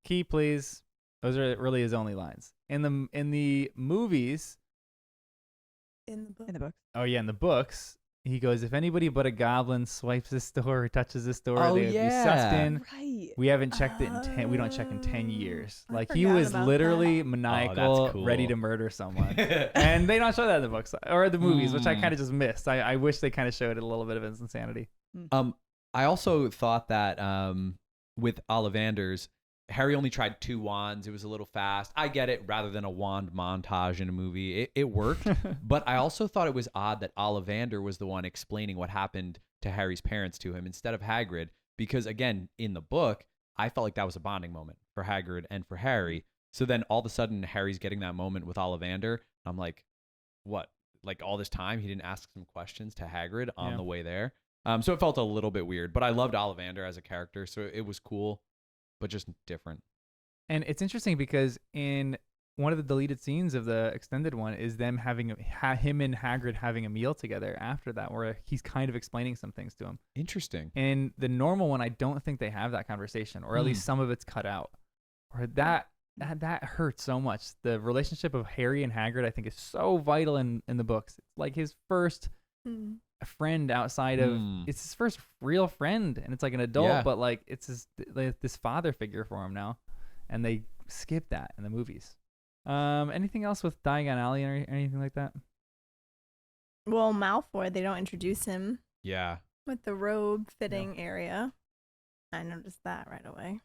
Key, please." Those are really his only lines. In the movies, In the book. In the book. oh yeah, in the books, he goes, "If anybody but a goblin swipes this door or touches this door, Oh, they would be sussed yeah. in." Right. We haven't checked it in 10. We don't check in 10 years. I Like he forgot was about literally that. maniacal, cool. ready to murder someone. And they don't show that in the books or the movies, which I kind of just missed. I wish they kind of showed a little bit of his insanity. I also thought that with Ollivanders, Harry only tried 2 wands. It was a little fast. I get it. Rather than a wand montage in a movie, it worked. But I also thought it was odd that Ollivander was the one explaining what happened to Harry's parents to him instead of Hagrid. Because again, in the book, I felt like that was a bonding moment for Hagrid and for Harry. So then all of a sudden, Harry's getting that moment with Ollivander. I'm like, what? Like all this time, he didn't ask some questions to Hagrid on Yeah. the way there. So it felt a little bit weird. But I loved Ollivander as a character, so it was cool, but just different. And it's interesting because in one of the deleted scenes of the extended one is them having him and Hagrid having a meal together after that, where he's kind of explaining some things to him. Interesting. In the normal one, I don't think they have that conversation, or at least some of it's cut out. Or that hurts so much. The relationship of Harry and Hagrid, I think, is so vital in the books. It's like his first Mm. friend outside of it's his first real friend, and it's like an adult, Yeah. but like it's this father figure for him now, and they skip that in the movies. Anything else with Diagon Alley or anything like that? Well, Malfoy, they don't introduce him. Yeah. With the robe fitting area. I noticed that right away.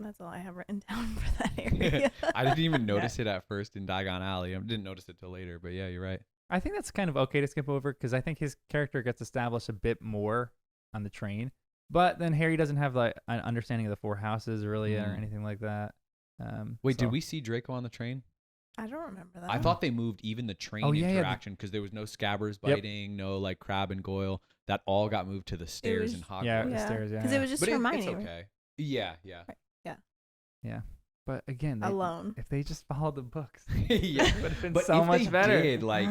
That's all I have written down for that area. I didn't even notice it at first in Diagon Alley. I didn't notice it till later, but yeah, you're right. I think that's kind of okay to skip over because I think his character gets established a bit more on the train. But then Harry doesn't have like an understanding of the four houses really or anything like that. Wait, did we see Draco on the train? I don't remember that. I thought they moved even the train interaction because there was no Scabbers biting, no like Crabbe and Goyle. That all got moved to the stairs in Hogwarts. Yeah, the stairs, because it was just Hermione. It's okay. Yeah. Right. Yeah. But again, alone. If they just followed the books, yeah, it would have been but so if much they better. Did, like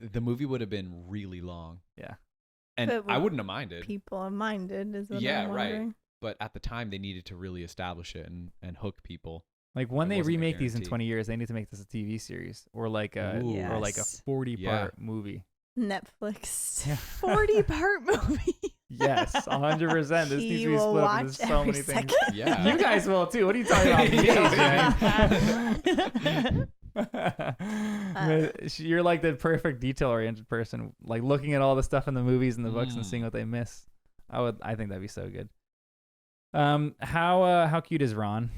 the movie would have been really long. Yeah. And But I wouldn't have minded. People have minded, is what Yeah, I'm right. wondering. But at the time, they needed to really establish it and hook people. Like when It they wasn't a remake these in guarantee. 20 years, they need to make this a TV series or like a Ooh. or like a Yes. 40-part movie. Netflix. Yeah. 40-part movie. Yes, 100%. This needs He to be will split up watch into so every many things. second. Yeah. You guys will too. What are you talking about? Jeez, You're like the perfect detail-oriented person, like looking at all the stuff in the movies and the books and seeing what they miss. I think that'd be so good. How cute is Ron?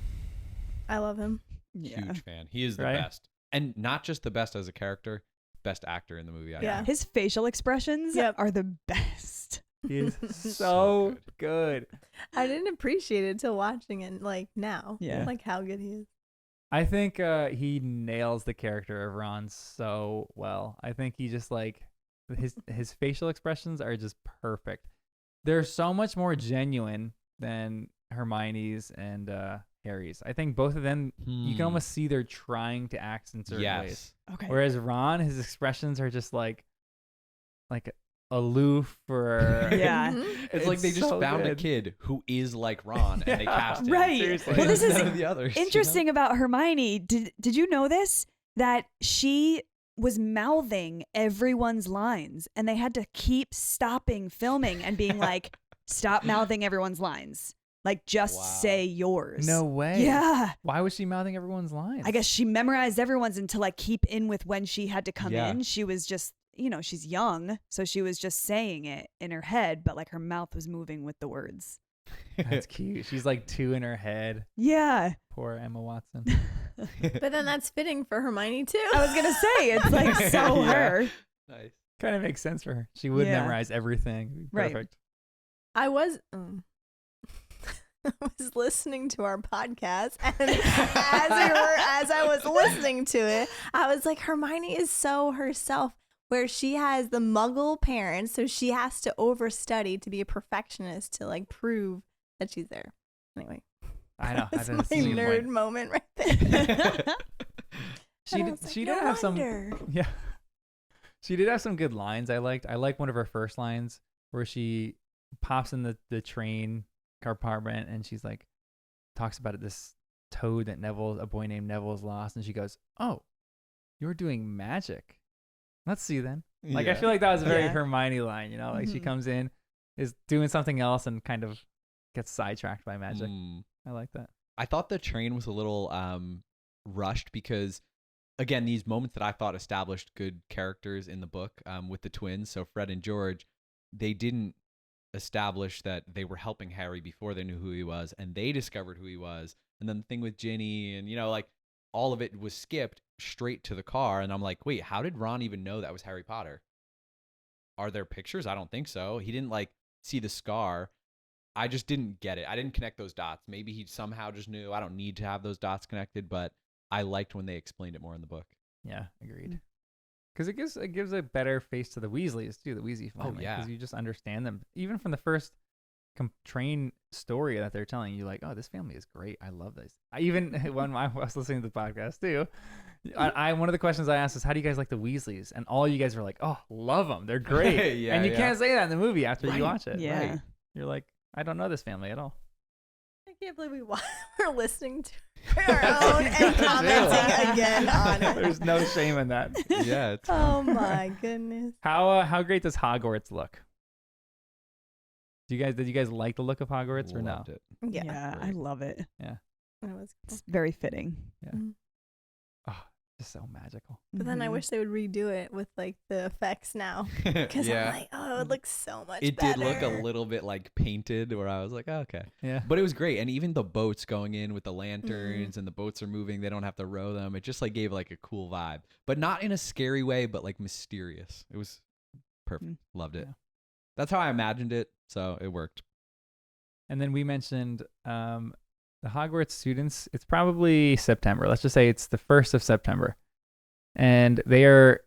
I love him. Yeah. Huge fan. He is the Right? best. And not just the best as a character, best actor in the movie. I Yeah. think. His facial expressions Yep. are the best. He is So so good. I didn't appreciate it till watching it like now. Yeah. Like how good he is. I think he nails the character of Ron so well. I think he just like his facial expressions are just perfect. They're so much more genuine than Hermione's and Harry's. I think both of them you can almost see they're trying to act in certain ways. Okay. Whereas Ron, his expressions are just like aloof or Yeah. Mhm. It's like they just so found a good. kid who is like Ron and they Yeah. cast him. Right. Seriously. Well, this is None of the others, you know? interesting about Hermione. Did you know this? That she was mouthing everyone's lines and they had to keep stopping filming and being like, stop mouthing everyone's lines. Like, just Wow. say yours. no way. Yeah. Why was she mouthing everyone's lines? I guess she memorized everyone's and to like keep in with when she had to come Yeah. in. She was just, she's young. So she was just saying it in her head, but like her mouth was moving with the words. That's cute. She's like 2 in her head. Yeah. Poor Emma Watson. But then that's fitting for Hermione too. I was going to say, it's like so Yeah. her. Nice. Kind of makes sense for her. She would Yeah. memorize everything. It'd be Right. perfect. I was I was listening to our podcast, and as I was listening to it, I was like, Hermione is so herself, where she has the Muggle parents, so she has to overstudy to be a perfectionist to like prove that she's there. Anyway, I know. that's That's my a good nerd point. moment right there. She And I did, was like, she no did have some. wonder. Yeah. She did have some good lines I liked. I like one of her first lines where she pops in the train compartment and she's like, talks about it, this toad that a boy named Neville's lost. And she goes, "Oh, you're doing magic. Let's see then." Like, I feel like that was a very Yeah. Hermione line, like she Mhm. comes in, is doing something else and kind of gets sidetracked by magic. Mm. I like that. I thought the train was a little rushed because, again, these moments that I thought established good characters in the book with the twins, so Fred and George, they didn't establish that they were helping Harry before they knew who he was, and they discovered who he was. And then the thing with Ginny and, like all of it was skipped straight to the car. And I'm like, wait, how did Ron even know that was Harry Potter? Are there pictures? I don't think so. He didn't like see the scar. I just didn't get it. I didn't connect those dots. Maybe he somehow just knew. I don't need to have those dots connected, but I liked when they explained it more in the book. Yeah, agreed. Because it gives a better face to the Weasleys too, the Weasley family. yeah. Because you just understand them, even from the first train story that they're telling you. Like, oh, this family is great. I love this. Even when I was listening to the podcast too, one of the questions I asked is, how do you guys like the Weasleys? And all you guys were like, oh, love them. They're great. Yeah, and you yeah. can't say that in the movie after you watch it. Yeah. Right. You're like, I don't know this family at all. I can't believe we're listening to our own and commenting again on it. There's no shame in that. Yeah. It's Oh my goodness. How great does Hogwarts look? Did you guys like the look of Hogwarts or no? loved it. Yeah. I love it. It was cool. It's very fitting. Yeah. Mhm. Oh, Just so magical. But then I Mhm. wish they would redo it with like the effects now, because I'm like, oh, it looks so much It better. did look a little bit like painted, where I was like, oh, okay. Yeah. But it was great. And even the boats going in with the lanterns and the boats are moving, they don't have to row them. It just like gave like a cool vibe, but not in a scary way, but like mysterious. It was perfect. Loved it. Yeah. That's how I imagined it. So it worked. And then we mentioned the Hogwarts students. It's probably September. Let's just say it's the 1st of September. And they are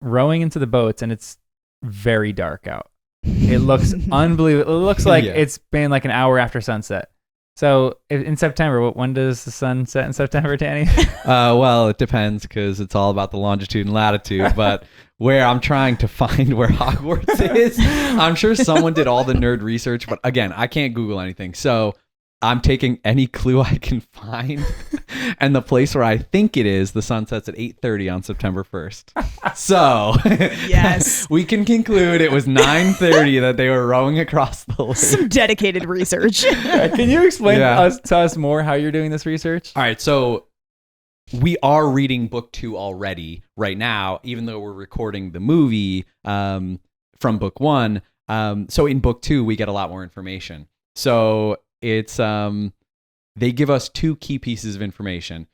rowing into the boats, and it's very dark out. It looks unbelievable. It looks like Yeah. it's been like an hour after sunset. So in September, when does the sun set in September, Danny? Well, it depends because it's all about the longitude and latitude. But where I'm trying to find where Hogwarts is, I'm sure someone did all the nerd research. But again, I can't Google anything. So I'm taking any clue I can find. And the place where I think it is, the sun sets at 8:30 on September 1st. So Yes. we can conclude it was 9:30 that they were rowing across the lake. Some dedicated research. Can you explain Yeah. to us more how you're doing this research? All right, so we are reading book 2 already right now, even though we're recording the movie from book 1. So in book 2, we get a lot more information. So it's they give us 2 key pieces of information: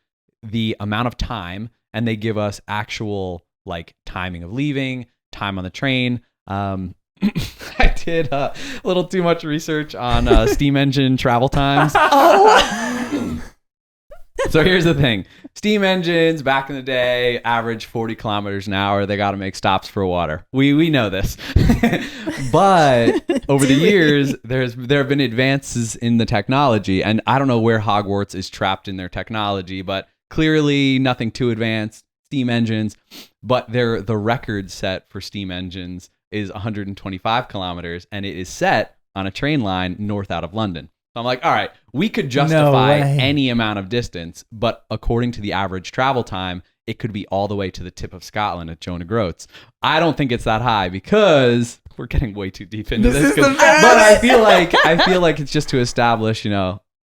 the amount of time, and they give us actual like timing of leaving, time on the train. I did a little too much research on steam engine travel times. So here's the thing. Steam engines back in the day average 40 kilometers an hour. They got to make stops for water. We know this. But over the years, there have been advances in the technology. And I don't know where Hogwarts is trapped in their technology, but clearly nothing too advanced. Steam engines. But the record set for steam engines is 125 kilometers. And it is set on a train line north out of London. So I'm like, all right, we could justify any amount of distance, but according to the average travel time, it could be all the way to the tip of Scotland at Jonah Groats. I don't think it's that high because we're getting way too deep into this. But I feel like it's just to establish,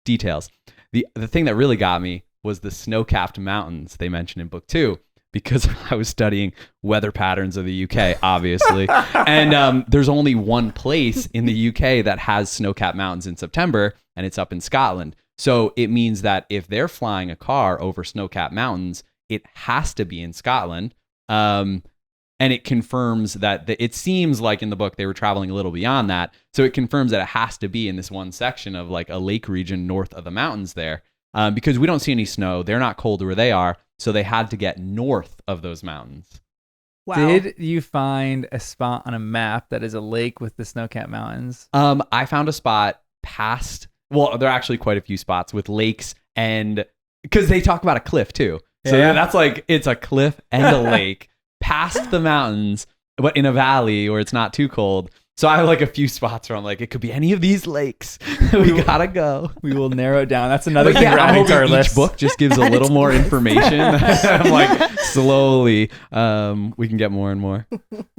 details. The thing that really got me was the snow-capped mountains they mentioned in book 2. Because I was studying weather patterns of the UK, obviously. And there's only one place in the UK that has snow-capped mountains in September, and it's up in Scotland. So it means that if they're flying a car over snow-capped mountains, it has to be in Scotland. And it confirms that it seems like in the book they were traveling a little beyond that. So it confirms that it has to be in this one section of like a lake region north of the mountains there. Because we don't see any snow. They're not cold where they are. So they had to get north of those mountains. Wow. Did you find a spot on a map that is a lake with the snow-capped mountains? I found a spot past, well, there are actually quite a few spots with lakes, and because they talk about a cliff too. So Yeah. that's like, it's a cliff and a lake past the mountains, but in a valley where it's not too cold. So I have like a few spots where I'm like, it could be any of these lakes. We gotta go. We will narrow it down. That's another But thing yeah, we're I'm adding to our hoping each list. book just gives a little more information. I'm like, slowly, we can get more and more. That is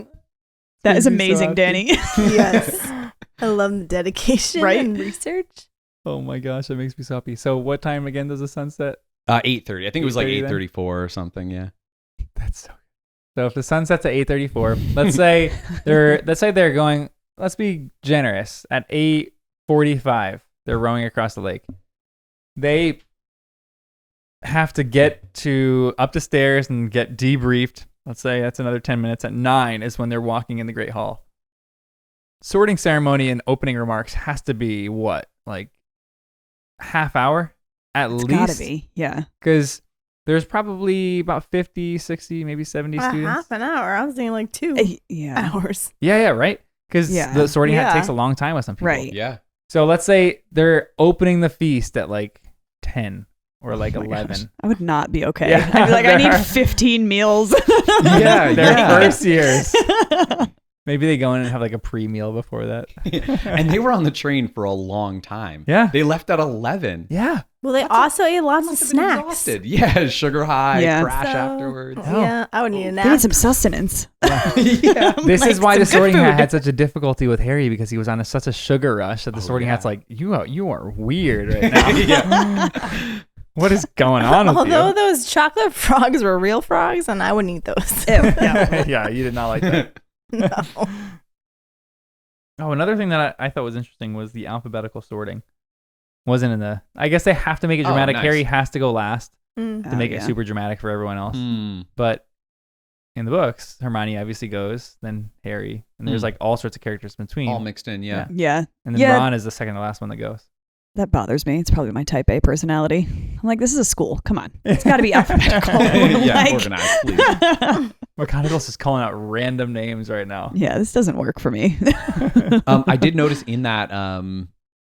Thank you so amazing, happy. Danny. Yes. I love the dedication Right? and research. Oh my gosh, that makes me so happy. So what time again does the sun set? 8:30. I think it was like 8:30 then? 8:34 or something. Yeah. That's so good. So if the sun sets at 8:34, let's say they're going, let's be generous, at 8:45, they're rowing across the lake. They have to get up the stairs and get debriefed. Let's say that's another 10 minutes. At 9 is when they're walking in the Great Hall. Sorting ceremony and opening remarks has to be what? Like half hour at It's least? gotta be. Yeah. Because there's probably about 50, 60, maybe 70 students. Half an hour. I was thinking like 2 Yeah. hours. Yeah, right? Because Yeah. the sorting hat Yeah. takes a long time with some people. Right. Yeah. So let's say they're opening the feast at like 10 or like Oh my 11. gosh. I would not be okay. Yeah. I'd be like, I need They're- 15 meals. Yeah, Their yeah. first years. Maybe they go in and have like a pre-meal before that. And they were on the train for a long time. Yeah. They left at 11. Yeah. Well, they also ate lots of Must have been snacks. exhausted. Yeah, sugar high, Yeah. crash So- afterwards. Yeah, I would need a They need nap. some sustenance. Yeah. This is why the some good sorting hat food. had such a difficulty with Harry because he was on such a sugar rush that the Oh, sorting yeah. hat's like, you are weird right now. Yeah. What is going on with Although you? those chocolate frogs were real frogs, and I wouldn't eat those. Ew, yeah. Yeah, you did not like that. No. Oh, another thing that I thought was interesting was the alphabetical sorting. Wasn't in the. I guess they have to make it dramatic. nice. Harry has to go last Mm. to make it super dramatic for everyone else. Hmm. But in the books, Hermione obviously goes, then Harry, and there's like all sorts of characters between. All mixed in, yeah. Yeah. And then Yeah. Ron is the second to last one that goes. That bothers me. It's probably my type A personality. I'm like, this is a school. Come on. It's got to be alphabetical. Yeah, Like- organized, please. McGonagall's just calling out random names right now. Yeah, this doesn't work for me. I did notice in that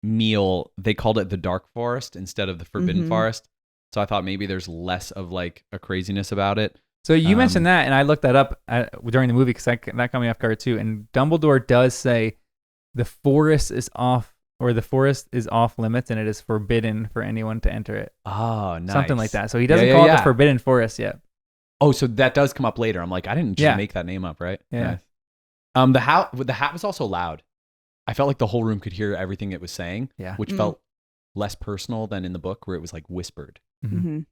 meal, they called it the Dark Forest instead of the Forbidden Mhm. Forest. So I thought maybe there's less of like a craziness about it. So you mentioned that, and I looked that up during the movie because that got me off guard too. And Dumbledore does say the forest is off limits, and it is forbidden for anyone to enter it. Oh, nice. Something like that. So he doesn't call it the Forbidden Forest yet. Oh, so that does come up later. I'm like, I didn't just Yeah. make that name up, right? Yeah. Nice. The hat was also loud. I felt like the whole room could hear everything it was saying, Yeah. which felt less personal than in the book where it was like whispered. Mm-hmm. Mhm.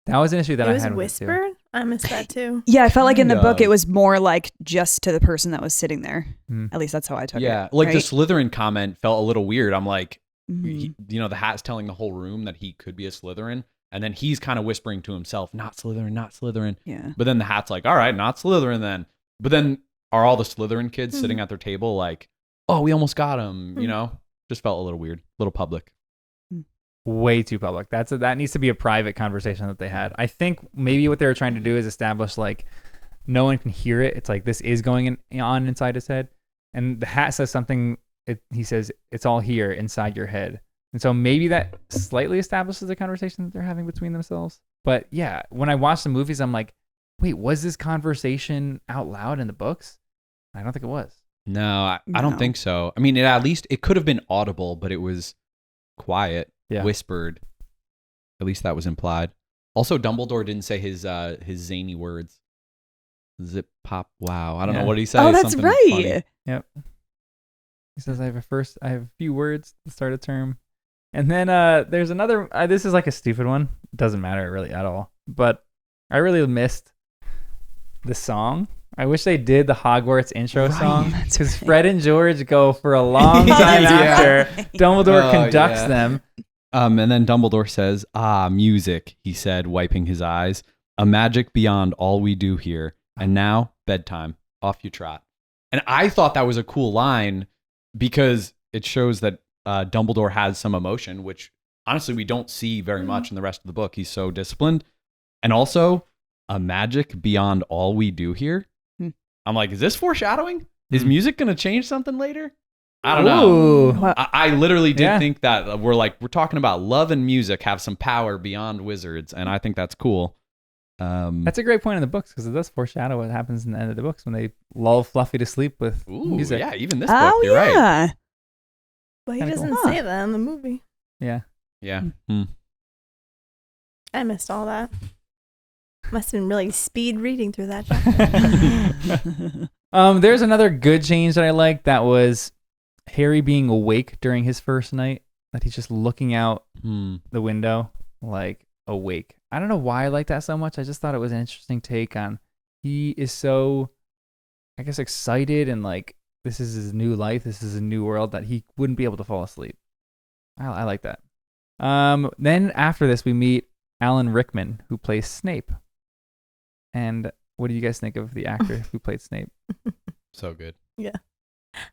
That was an issue that It I was had with it too. whispered. I missed that too. Yeah, I felt like in the Kind book of. it was more like just to the person that was sitting there. Mhm. At least that's how I took it. Yeah, like the right? Slytherin comment felt a little weird. I'm like, Mhm. the hat's telling the whole room that he could be a Slytherin, and then he's kind of whispering to himself, "Not Slytherin, not Slytherin." Yeah. But then the hat's like, "All right, not Slytherin then." But then are all the Slytherin kids sitting at their table like, "Oh, we almost got him," you know? Just felt a little weird, a little public. Way too public. That needs to be a private conversation that they had. I think maybe what they were trying to do is establish like no one can hear it. It's like this is going on inside his head, and the hat says something. He says it's all here inside your head, and so maybe that slightly establishes the conversation that they're having between themselves. But yeah, when I watch the movies, I'm like, wait, was this conversation out loud in the books? I don't think it was. No, I don't No. think so. I mean, at least it could have been audible, but it was quiet, whispered. At least that was implied. Also, Dumbledore didn't say his zany words. Zip, pop, wow. I don't know what he said. Oh, that's Something right. funny. Yep. He says, I have a few words to start a term. And then there's another, this is like a stupid one. It doesn't matter really at all. But I really missed the song. I wish they did the Hogwarts intro song. Because Fred and George go for a long time after. Dumbledore conducts them. And then Dumbledore says, music, he said, wiping his eyes. A magic beyond all we do here. And now, bedtime. Off you trot. And I thought that was a cool line because it shows that Dumbledore has some emotion, which honestly we don't see very much in the rest of the book. He's so disciplined. And also, a magic beyond all we do here. I'm like, is this foreshadowing? Is music going to change something later? I don't know. I literally did think that we're talking about love and music have some power beyond wizards, and I think that's cool. That's a great point in the books because it does foreshadow what happens in the end of the books when they lull Fluffy to sleep with music. Yeah, even this book, you're right. But he Kinda doesn't cool. say that in the movie. Yeah. Yeah. I missed all that. Must have been really speed reading through that chapter. There's another good change that I like. That was Harry being awake during his first night. That he's just looking out the window, like awake. I don't know why I like that so much. I just thought it was an interesting take on. He is so, I guess, excited and like this is his new life. This is a new world that he wouldn't be able to fall asleep. I like that. Then after this, we meet Alan Rickman, who plays Snape. And what do you guys think of the actor who played Snape? So good. Yeah.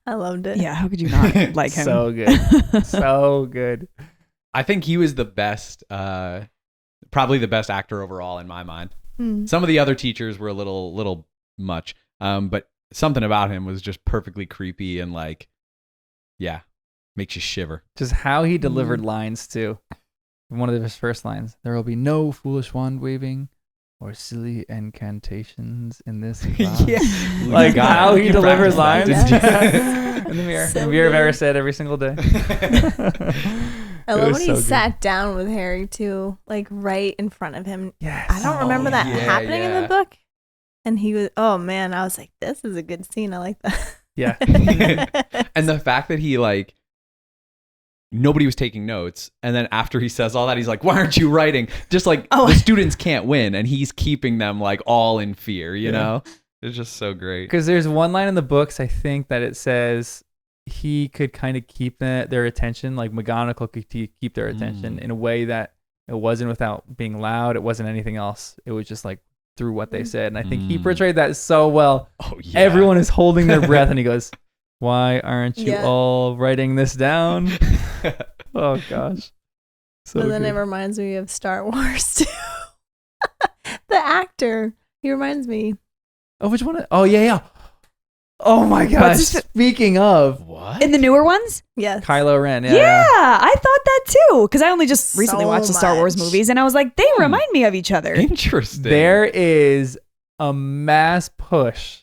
I loved it. Yeah, how could you not like him? So good. So good. I think he was the best, probably the best actor overall in my mind. Some of the other teachers were a little much, but something about him was just perfectly creepy and like, yeah, makes you shiver. Just how he delivered lines too. One of his first lines: "There will be no foolish wand waving or silly incantations in this class." Yeah. Like God, how he you delivers practiced lines that, in the mirror. So The mirror of good. Erised every single day. I love when he sat down with Harry too, like right in front of him. Yes. I don't remember that yeah, happening in yeah. the book. And he was, oh man, I was like, this is a good scene. I like that. Yeah. And the fact that he like nobody was taking notes. And then after he says all that, he's like, why aren't you writing? Just like Oh. the students can't win. And he's keeping them like all in fear, you know? It's just so great. Because there's one line in the books, I think, that it says he could kind of keep their attention, like McGonagall could keep their attention in a way that it wasn't without being loud. It wasn't anything else. It was just like through what they said. And I think he portrayed that so well. Oh, yeah. Everyone is holding their breath, and he goes, why aren't you Yeah. all writing this down? Oh, gosh. So But then good. it reminds me of Star Wars too. The actor, he reminds me. Oh, which one? Oh, yeah. Oh, my gosh. his fa- Speaking of What? In the newer ones? Yes. Kylo Ren. Yeah, I thought that too. Because I only just recently So watched the Star Wars much. movies, and I was like, they remind me of each other. Interesting. There is a mass push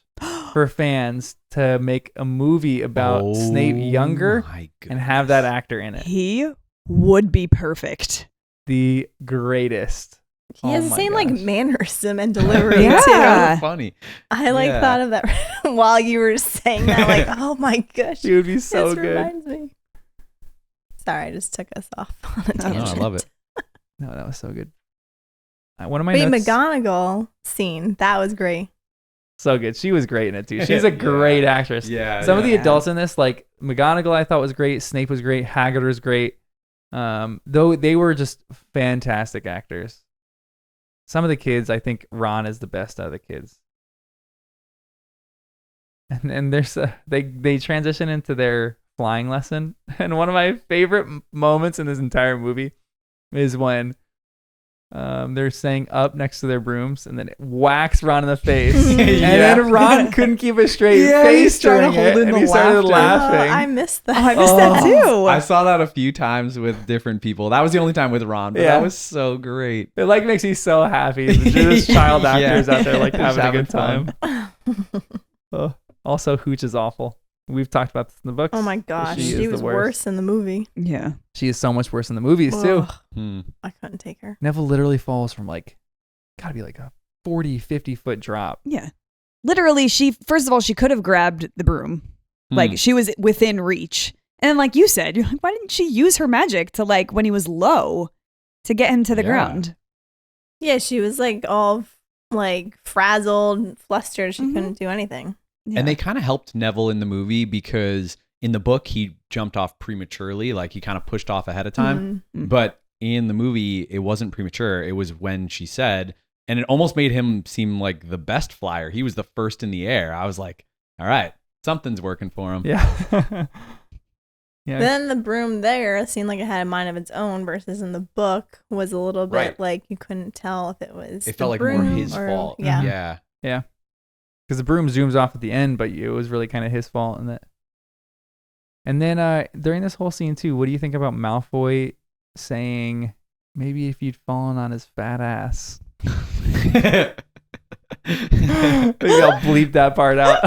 for fans to make a movie about Snape younger my and have that goodness. actor in it. He would be perfect. The greatest. He has Oh the my same like gosh. mannerism and delivery Yeah. too. So funny. I like Yeah. thought of that while you were saying that. Like, oh my gosh, He would be so this good. reminds me. Sorry, I just took us off on a Oh, no, I tangent. love it. No, that was so good. One of my Wait, notes, McGonagall scene that was great. so good. She was great in it too. She's a great actress. Yeah. Some of the yeah. adults in this, like McGonagall, I thought was great. Snape was great. Hagrid was great. Though they were just fantastic actors. Some of the kids, I think Ron is the best out of the kids. And there's they transition into their flying lesson, and one of my favorite moments in this entire movie is when they're staying up next to their brooms, and then it whacks Ron in the face, and then Ron couldn't keep a straight face he's trying to during hold it, in and the he started laughter. laughing. I missed that. Oh, I missed that too. I saw that a few times with different people. That was the only time with Ron, but Yeah. that was so great. It like makes me so happy. There's child Yeah. actors out there like Just having a good having time. Also, Hooch is awful. We've talked about this in the books. Oh my gosh, She is she the was worst. worse in the movie. Yeah. She is so much worse in the movies too. Ugh, I couldn't take her. Neville literally falls from like, gotta be like a 40, 50-foot drop. Yeah. Literally, first of all, she could have grabbed the broom. Like, she was within reach. And then, like you said, you're like, why didn't she use her magic to, like, when he was low, to get him to the Yeah. ground? Yeah, she was like all like frazzled, flustered. She Mhm. couldn't do anything. Yeah. And they kind of helped Neville in the movie because in the book, he jumped off prematurely. Like he kind of pushed off ahead of time. Mhm. But in the movie, it wasn't premature. It was when she said, and it almost made him seem like the best flyer. He was the first in the air. I was like, all right, something's working for him. Yeah. Yeah. Then the broom there seemed like it had a mind of its own, versus in the book was a little bit Right. like you couldn't tell if it was. It the felt like more broom his or- fault. Yeah. Yeah. Because the broom zooms off at the end, but it was really kind of his fault in that. And then during this whole scene too, what do you think about Malfoy saying, maybe if you'd fallen on his fat ass? Maybe I'll bleep that part out.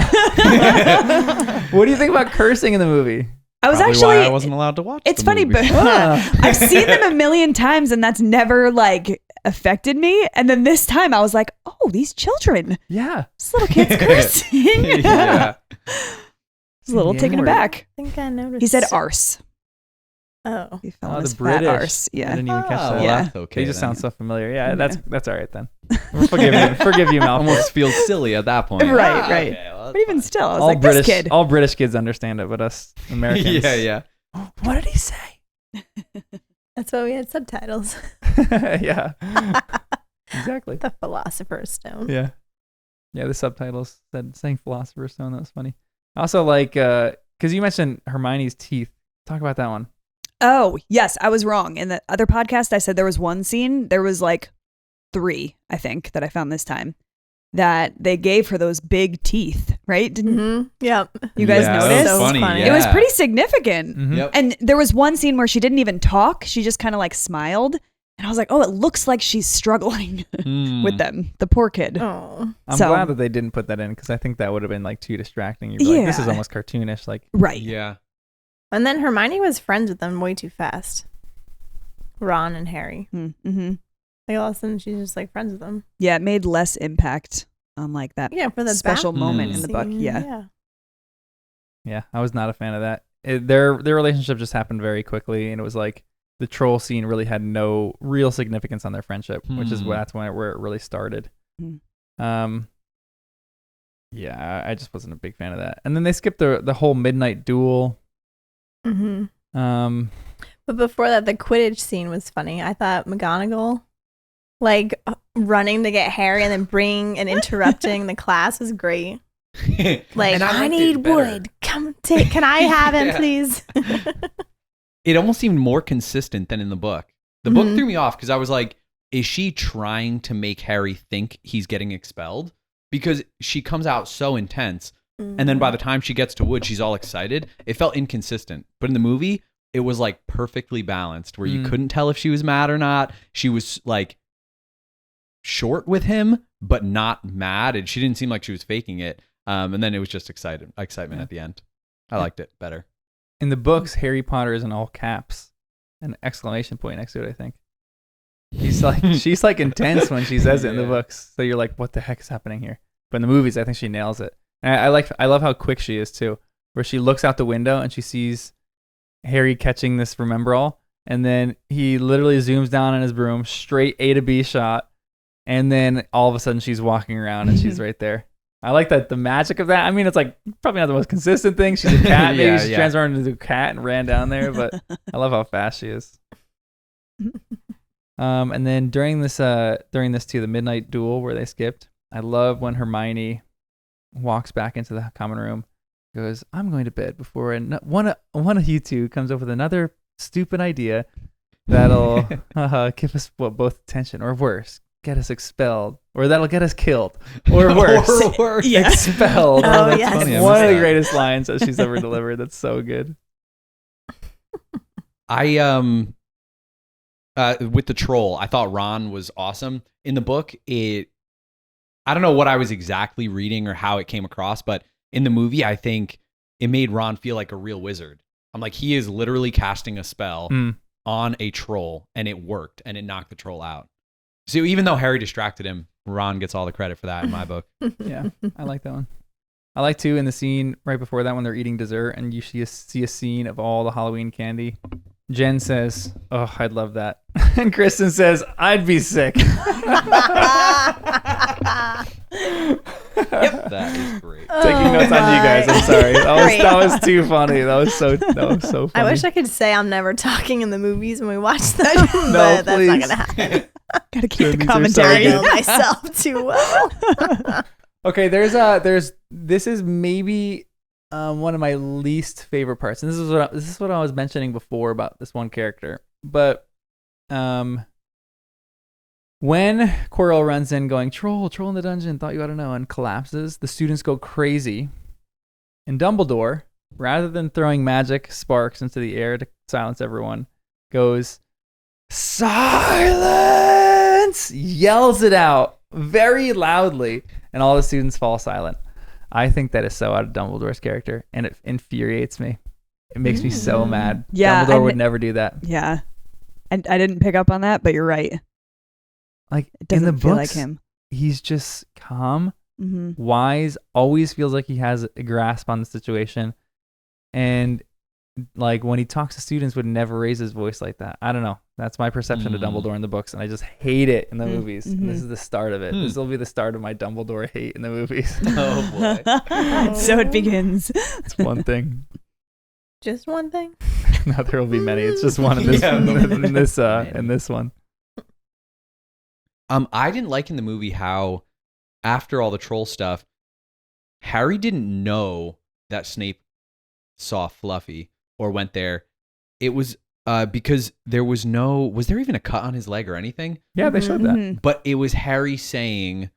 What do you think about cursing in the movie? I was Probably actually. why I wasn't allowed to watch. It's the funny, movie. but I've seen them a million times, and that's never like affected me. And then this time, I was like, "Oh, these children, Yeah. this little kid's cursing." yeah. I was a little The taken N-word. aback. I think I noticed. He said arse. Oh, He fell Oh, on the his fat British. arse. I Yeah. didn't even catch Oh, that. well, Yeah. that's okay. They just then. sound so familiar. Yeah, Yeah. that's all right then. Forgive you, Malfoy. Almost feels silly at that point. Right, Ah, right. okay, well, that's But even fine. still, I was all like, British, this kid. all British kids understand it, but us Americans. yeah. What did he say? that's why we had subtitles. Yeah. Exactly. The Philosopher's Stone. Yeah. Yeah, the subtitles said saying Philosopher's Stone. That was funny. I also like, because you mentioned Hermione's teeth. Talk about that one. Oh, yes, I was wrong. In the other podcast, I said there was one scene. There was like 3, I think, that I found this time that they gave her those big teeth, right? Didn't Mm-hmm. Yep. you guys Yeah, notice? that was funny, funny. It was yeah. pretty significant. Mhm. Yep. And there was one scene where she didn't even talk. She just kind of like smiled. And I was like, oh, it looks like she's struggling with them. The poor kid. Oh. I'm So- glad that they didn't put that in because I think that would have been like too distracting. You'd be like, this is Yeah. almost cartoonish. Like, Right. Yeah. And then Hermione was friends with them way too fast. Ron and Harry. Mm-hmm. Like all of a sudden, she's just like friends with them. Yeah, it made less impact on like that Yeah, for the special bath moment in the book. scene, Yeah. yeah, I was not a fan of that. their relationship just happened very quickly, and it was like the troll scene really had no real significance on their friendship, which is where it really started. Yeah, I just wasn't a big fan of that. And then they skipped the whole midnight duel. But before that, the Quidditch scene was funny. I thought McGonagall, like running to get Harry and then bringing and interrupting the class was great. Like, I need wood. Come take. Can I have him, please? It almost seemed more consistent than in the book. The book threw me off because I was like, is she trying to make Harry think he's getting expelled? Because she comes out so intense. And then by the time she gets to wood, she's all excited. It felt inconsistent. But in the movie, it was like perfectly balanced where you couldn't tell if she was mad or not. She was like short with him, but not mad. And she didn't seem like she was faking it. And then it was just excitement at the end. I liked it better. In the books, Harry Potter is in all caps, an exclamation point next to it, I think. She's like intense when she says it in the books. So you're like, what the heck is happening here? But in the movies, I think she nails it. And I love how quick she is too, where she looks out the window and she sees Harry catching this Remembrall, and then he literally zooms down on his broom, straight A to B shot, and then all of a sudden she's walking around and she's right there. I like that, the magic of that. I mean, it's like probably not the most consistent thing. She's a cat. Maybe she transformed into a cat and ran down there, but I love how fast she is. And then during this too, the midnight duel where they skipped, I love when Hermione walks back into the common room, goes, I'm going to bed before one of you two comes up with another stupid idea that'll give us both attention, or worse, get us expelled, or that'll get us killed, or worse, expelled. Oh, yes. Funny. One of the greatest lines that she's ever delivered. That's so good. With the troll, I thought Ron was awesome. In the book, I don't know what I was exactly reading or how it came across, but in the movie, I think it made Ron feel like a real wizard. I'm like, he is literally casting a spell on a troll, and it worked, and it knocked the troll out. So even though Harry distracted him, Ron gets all the credit for that in my book. Yeah, I like that one. I like too in the scene right before that when they're eating dessert and you see a scene of all the Halloween candy. Jenn says, "Oh, I'd love that," and Kristen says, "I'd be sick." Yep, that is great. Taking notes on you guys. I'm sorry. That was too funny. That was so funny. I wish I could say I'm never talking in the movies when we watch them, but that's not gonna happen. Gotta keep the I commentary. know myself too well. Okay, this is maybe one of my least favorite parts, and this is what I was mentioning before about this one character. But when Quirrell runs in going, troll in the dungeon, thought you ought to know, and collapses, the students go crazy. And Dumbledore, rather than throwing magic sparks into the air to silence everyone, goes, silence! Yells it out very loudly, and all the students fall silent. I think that is so out of Dumbledore's character, and it infuriates me. It makes me so mad. Yeah, Dumbledore would never do that. Yeah. And I didn't pick up on that, but you're right. Like, It doesn't in the feel books, like him. he's just calm, wise, always feels like he has a grasp on the situation. And like when he talks to students would never raise his voice like that. I don't know. That's my perception of Dumbledore in the books, and I just hate it in the movies. And this is the start of it. This will be the start of my Dumbledore hate in the movies. Oh boy. So it begins. It's one thing. Just one thing? No, there will be many. It's just one in this in this one. I didn't like in the movie how after all the troll stuff, Harry didn't know that Snape saw Fluffy or went there. It was because there was there even a cut on his leg or anything? Yeah, they showed that. But it was Harry saying,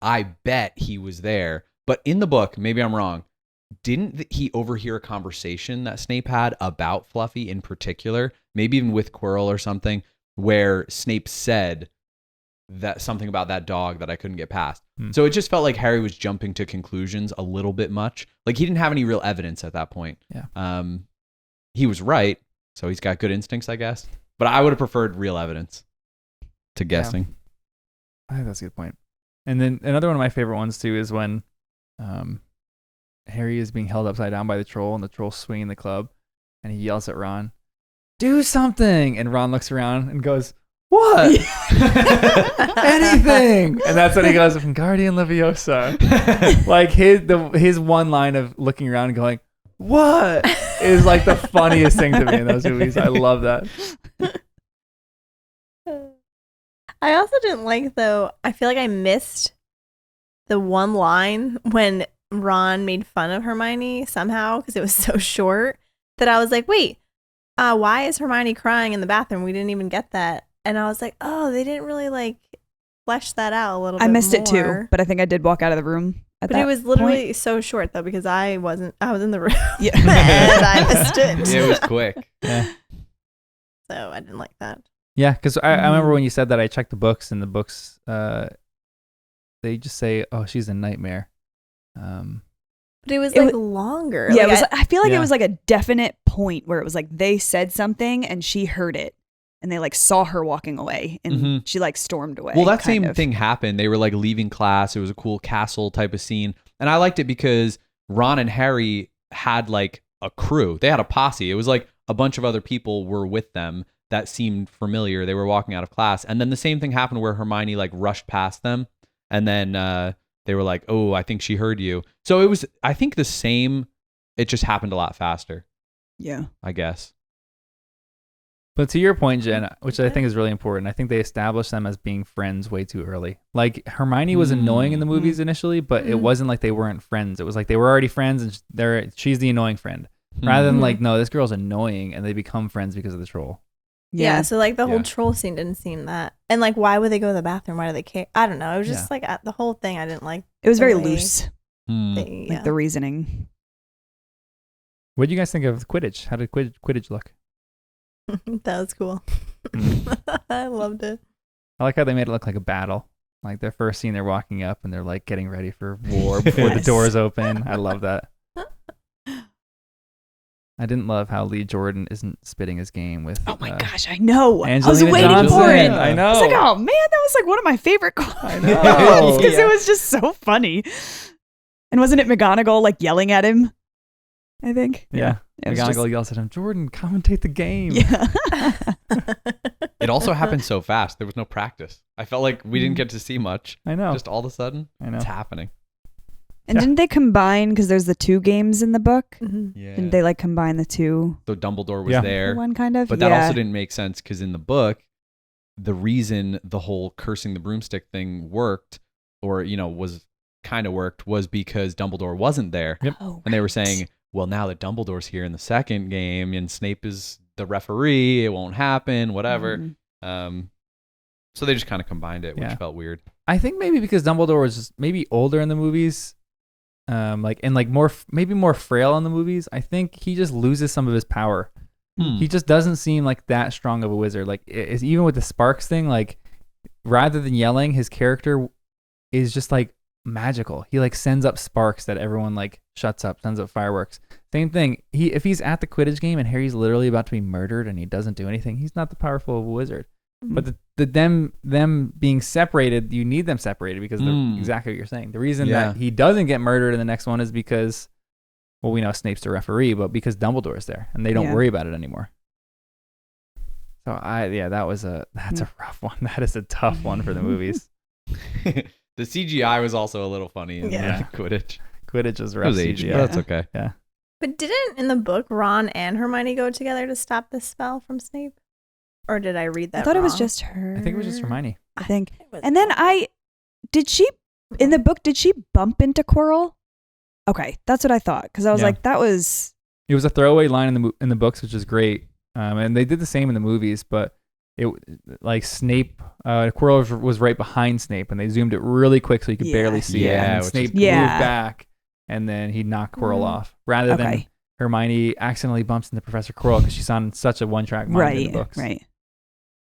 I bet he was there. But in the book, maybe I'm wrong, didn't he overhear a conversation that Snape had about Fluffy in particular, maybe even with Quirrell or something, where Snape said that something about that dog that I couldn't get past. So it just felt like Harry was jumping to conclusions a little bit much. Like he didn't have any real evidence at that point. Yeah. He was right, so he's got good instincts, I guess. But I would have preferred real evidence to guessing. Yeah. I think that's a good point. And then another one of my favorite ones too is when Harry is being held upside down by the troll, and the troll's swinging the club, and he yells at Ron, "Do something!" And Ron looks around and goes, "What?" Anything. And that's when he goes, "Wingardium Leviosa." Like his one line of looking around and going, "What?" is like the funniest thing to me in those movies. I love that. I also didn't like, though, I feel like I missed the one line when Ron made fun of Hermione somehow because it was so short that I was like, wait, why is Hermione crying in the bathroom? We didn't even get that. And I was like, oh, they didn't really like flesh that out a little bit. I missed more. it too, but I think I did walk out of the room. But it was literally so short though because I was in the room Yeah. and I missed it. It was quick. Yeah. So I didn't like that. Yeah, because I remember when you said that, I checked the books, and the books, they just say, "Oh, she's a nightmare." But it was like longer. Yeah, like, I feel like it was like a definite point where it was like they said something and she heard it, and they like saw her walking away, and she like stormed away. Well, that same thing happened. They were like leaving class. It was a cool castle type of scene, and I liked it because Ron and Harry had like a crew. They had a posse. It was like a bunch of other people were with them that seemed familiar. They were walking out of class, and then the same thing happened where Hermione like rushed past them, and then they were like, "Oh, I think she heard you." So it was, I think, the same. It just happened a lot faster. Yeah, I guess. But to your point, Jen, which I think is really important, I think they established them as being friends way too early. Like Hermione was annoying in the movies initially, but it wasn't like they weren't friends. It was like they were already friends, and she's the annoying friend. Rather than like, no, this girl's annoying, and they become friends because of the troll. Yeah, so like the whole troll scene didn't seem that. And like, why would they go to the bathroom? Why do they care? I don't know. It was just like the whole thing I didn't like. It was very loose. Like the reasoning. What do you guys think of Quidditch? How did Quidditch look? That was cool. I loved it. I like how they made it look like a battle. Like their first scene, they're walking up and they're like getting ready for war before the doors open. I love that. I didn't love how Lee Jordan isn't spitting his game with. Oh my gosh, I know. Angelina I was waiting Johnson. for it. I know. I was like, oh man, that was like one of my favorite calls. I know. Because it was just so funny. And wasn't it McGonagall like yelling at him? I think. Yeah. It was McGonagall yells at him, "Jordan, commentate the game." Yeah. It also happened so fast. There was no practice. I felt like we didn't get to see much. I know. Just all of a sudden, I know. it's happening. And didn't they combine, because there's the 2 games in the book? Yeah. Didn't they like combine the 2? So Dumbledore was there. One kind of. But that also didn't make sense because in the book, the reason the whole cursing the broomstick thing worked, or, was kind of worked, was because Dumbledore wasn't there. Yep. Oh, And they were saying, well, now that Dumbledore's here in the second game and Snape is the referee, it won't happen, whatever. So they just kind of combined it, which felt weird. I think maybe because Dumbledore was just maybe older in the movies, maybe more frail in the movies. I think he just loses some of his power. He just doesn't seem like that strong of a wizard. Like even with the sparks thing, like rather than yelling, his character is just like magical. He like sends up sparks that everyone like shuts up, sends up fireworks. Same thing. If he's at the Quidditch game and Harry's literally about to be murdered and he doesn't do anything, he's not the powerful of a wizard. But them being separated, you need them separated because they're exactly what you're saying. The reason that he doesn't get murdered in the next one is because, well, we know Snape's the referee, but because Dumbledore's there and they don't worry about it anymore. So that's a rough one. That is a tough one for the movies. The CGI was also a little funny in Quidditch. Quidditch is rough. It was aged, but that's okay. Yeah. But didn't in the book Ron and Hermione go together to stop this spell from Snape? Or did I read that I thought it was wrong? just her. I think it was just Hermione. I think. And then in the book, did she bump into Quirrell? Okay, that's what I thought. Because I was like, that was... It was a throwaway line in the books, which is great. And they did the same in the movies, but it like Snape, Quirrell was right behind Snape, and they zoomed it really quick so you could barely see it. And Snape moved back, and then he knocked Quirrell off, rather than Hermione accidentally bumps into Professor Quirrell because she's on such a one-track mind in the books. Right.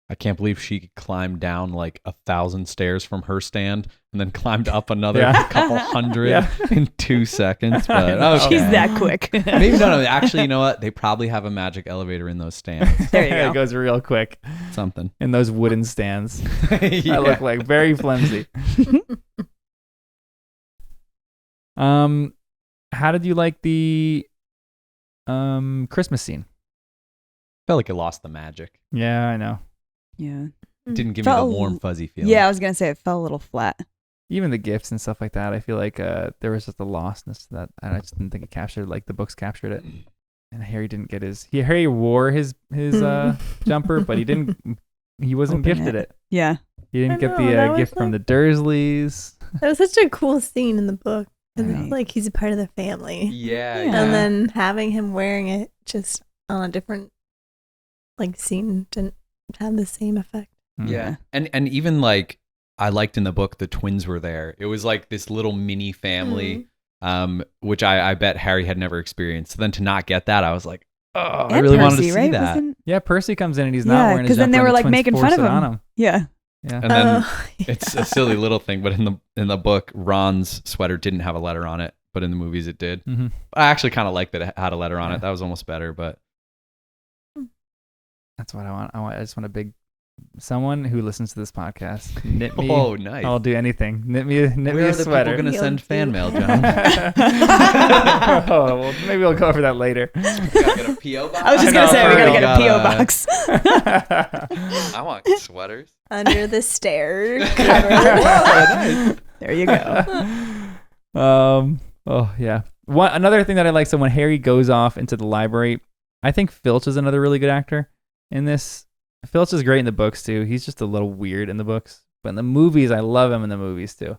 I can't believe she climbed down like 1,000 stairs from her stand and then climbed up another couple hundred in 2 seconds. But she's that quick. Maybe no. Actually, you know what? They probably have a magic elevator in those stands. There you go. It goes real quick. Something in those wooden stands. That look like very flimsy. How did you like the Christmas scene Felt like it lost the magic. Yeah, I know. Yeah. Didn't give me the Felt- warm, fuzzy feeling. Yeah, I was gonna say it felt a little flat. Even the gifts and stuff like that, I feel like there was just a lostness to that, and I just didn't think it captured like the books captured it. And Harry didn't get Harry wore his jumper, but he wasn't Open gifted it. it. Yeah. He didn't I get know, the that gift was from the Dursleys. That was such a cool scene in the book. 'Cause Right. it's like he's a part of the family. Yeah. Yeah. And then having him wearing it just on a different like scene didn't have the same effect. Yeah. And even like I liked in the book the twins were there. It was like this little mini family, which I bet Harry had never experienced. So then to not get that, I was like, oh, I And really wanted to Percy, see right? that. Wasn't- Yeah, Percy comes in and he's not Yeah, wearing his 'cause then jumper. they and were, the like, twins making fun force of it on him. him. Yeah. Yeah. And then Oh, it's a silly little thing, but in the book, Ron's sweater didn't have a letter on it, but in the movies it did. Mm-hmm. I actually kind of liked that it had a letter on Yeah. it. That was almost better, but That's what I want. I just want a big someone who listens to this podcast. Knit me. oh, nice. I'll do anything. Knit me Where a are the sweater. people going to You'll send fan do. mail, John? Oh, well, maybe we'll go over that later. Get a PO box? I was just I gonna know, say we for gotta real. get a PO box. I want sweaters. under the stair Yeah, cover. nice. There you go. Oh yeah. Another thing that I like. So when Harry goes off into the library, I think Filch is another really good actor in this. Filch is great in the books too. He's just a little weird in the books, but in the movies, I love him in the movies too.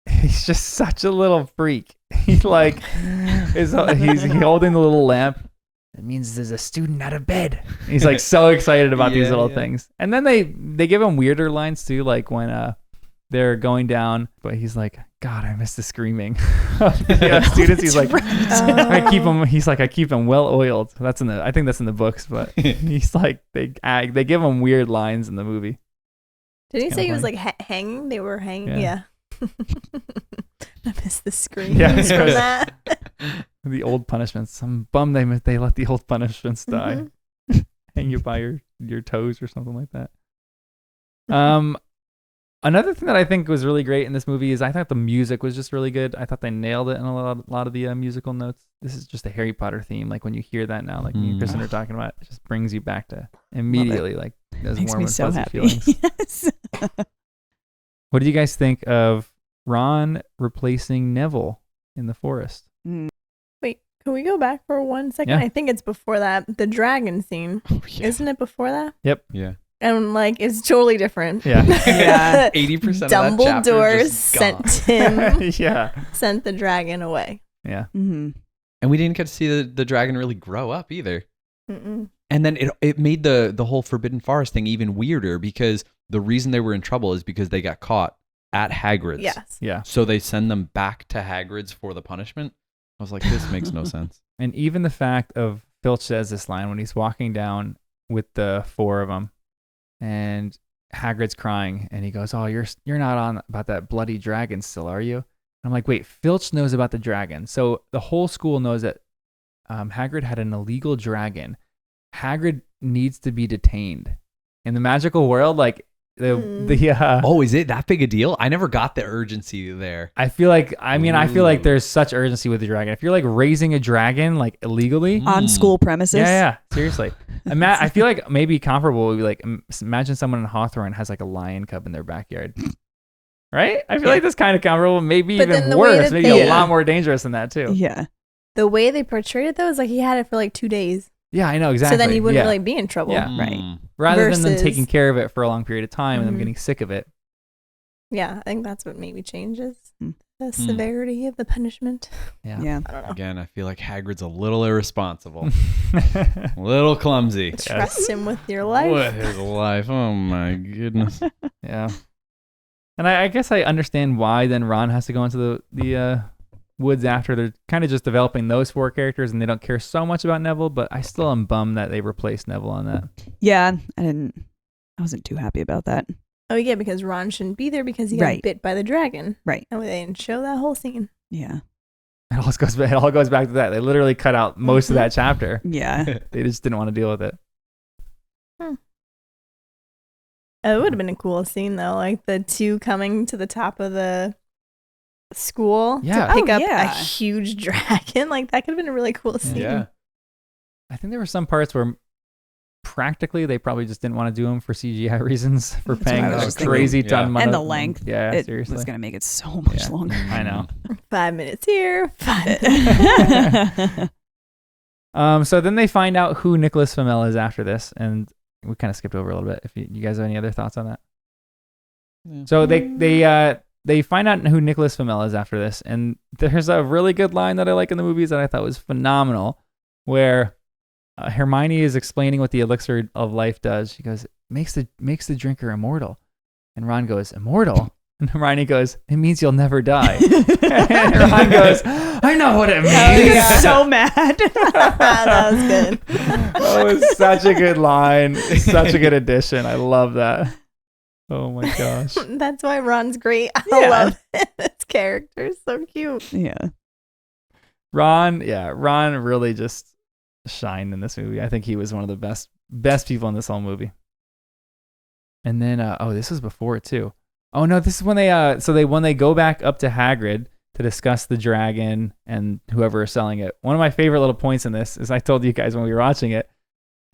He's just such a little freak. He's like, he's holding the little lamp. It means there's a student out of bed. He's like so excited about these Yeah, little yeah. things. And then they give him weirder lines too, like when they're going down, but he's like, God, I miss the screaming of the students. He's like, I keep him. He's like, I keep him well oiled. I think that's in the books, but he's like, they give him weird lines in the movie. Did he Kinda say he was funny. like hanging? They were hanging. Yeah. Yeah. I miss the screams Yeah, from because- that. The old punishments. I'm bummed they let the old punishments die. Mhm. Hang you by your toes or something like that. Another thing that I think was really great in this movie is I thought the music was just really good. I thought they nailed it in a lot of the musical notes. This is just a Harry Potter theme. Like when you hear that now, like me and Kristen are talking about, it just brings you back to immediately like those Makes warm me and so fuzzy happy. feelings. Yes. What did you guys think of Ron replacing Neville in the forest? Wait, can we go back for 1 second? Yeah. I think it's before that. The dragon scene. Oh, yeah. Isn't it before that? Yeah. And like it's totally different. Yeah. Yeah. 80% of that chapter Dumbledore just gone. sent him Yeah. sent the dragon away. Yeah. Mm-hmm. And we didn't get to see the dragon really grow up either. Mm-mm. And then it made the whole Forbidden Forest thing even weirder because the reason they were in trouble is because they got caught at Hagrid's. Yes. Yeah. So they send them back to Hagrid's for the punishment. I was like, this makes no sense. And even the fact of Filch says this line when he's walking down with the four of them, and Hagrid's crying, and he goes, "Oh, you're not on about that bloody dragon still, are you?" I'm like, wait, Filch knows about the dragon, so the whole school knows that Hagrid had an illegal dragon. Hagrid needs to be detained in the magical world, like the Oh, is it that big a deal? I never got the urgency there. I feel like I feel like Ooh. there's such urgency with the dragon. If you're like raising a dragon like illegally, Mm. On school premises. yeah, seriously. I feel like maybe comparable would be like imagine someone in Hawthorne has like a lion cub in their backyard. Right? I feel like that's kind of comparable, maybe But then even the way worse, that maybe they- a lot more dangerous than that too. Yeah. The way they portrayed it though is like he had it for like 2 days. Yeah, I know exactly. So then he wouldn't yeah. really be in trouble. Yeah. Right. Rather than them versus- taking care of it for a long period of time and them Mhm. getting sick of it. Yeah, I think that's what maybe changes Hmm. the severity of the punishment. Yeah. Yeah. I don't know. Again, I feel like Hagrid's a little irresponsible, a little clumsy. Trust him with your life. What his life? Oh my goodness. Yeah. And I guess I understand why then Ron has to go into the woods after. They're kind of just developing those four characters and they don't care so much about Neville, but I still am bummed that they replaced Neville on that. Yeah. I wasn't too happy about that. Oh yeah, because Ron shouldn't be there because he got Right. bit by the dragon. Right. And they didn't show that whole scene. Yeah. It all goes back to that. They literally cut out most of that chapter. Yeah. They just didn't want to deal with it. It would have been a cool scene though, like the two coming to the top of the school Yeah. to pick Oh, up a yeah. huge dragon. Like that could have been a really cool scene. Yeah. I think there were some parts where practically they probably just didn't want to do them for CGI reasons for That's what paying I was a just crazy thinking. ton of Yeah. money. And the length. Yeah, It seriously. was gonna make it so much Yeah. longer. I know. 5 minutes here, 5 minutes. So then they find out who Nicholas Flamel is after this, and we kind of skipped over a little bit. If you guys have any other thoughts on that, so they find out who Nicholas Flamel is after this, and there's a really good line that I like in the movies that I thought was phenomenal, where Hermione is explaining what the elixir of life does. She goes, makes the drinker immortal, and Ron goes, immortal. And Hermione goes, it means you'll never die. And Ron goes, I know what it means. I was so mad. That was good. That was such a good line. Such a good addition. I love that. Oh my gosh. That's why Ron's great. I Yeah. love it. His character is so cute. Yeah. Ron really just shined in this movie. I think he was one of the best people in this whole movie. And then this was before it too. Oh no, this is when when they go back up to Hagrid to discuss the dragon and whoever is selling it. One of my favorite little points in this is I told you guys when we were watching it,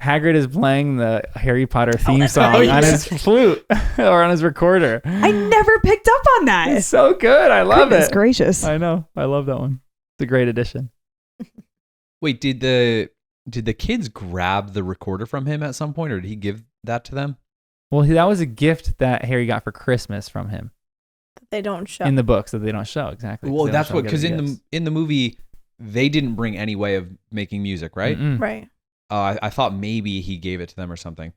Hagrid is playing the Harry Potter theme song on his flute or on his recorder. I never picked up on that. It's so good. I love Goodness it. gracious. I know. I love that one. It's a great addition. Wait, did the kids grab the recorder from him at some point, or did he give that to them? Well, that was a gift that Harry got for Christmas from him They don't show. in the books that they don't show exactly. Well, They don't that's show what, gifts. because in the movie they didn't bring any way of making music, right? Mm-mm. Right. I thought maybe he gave it to them or something,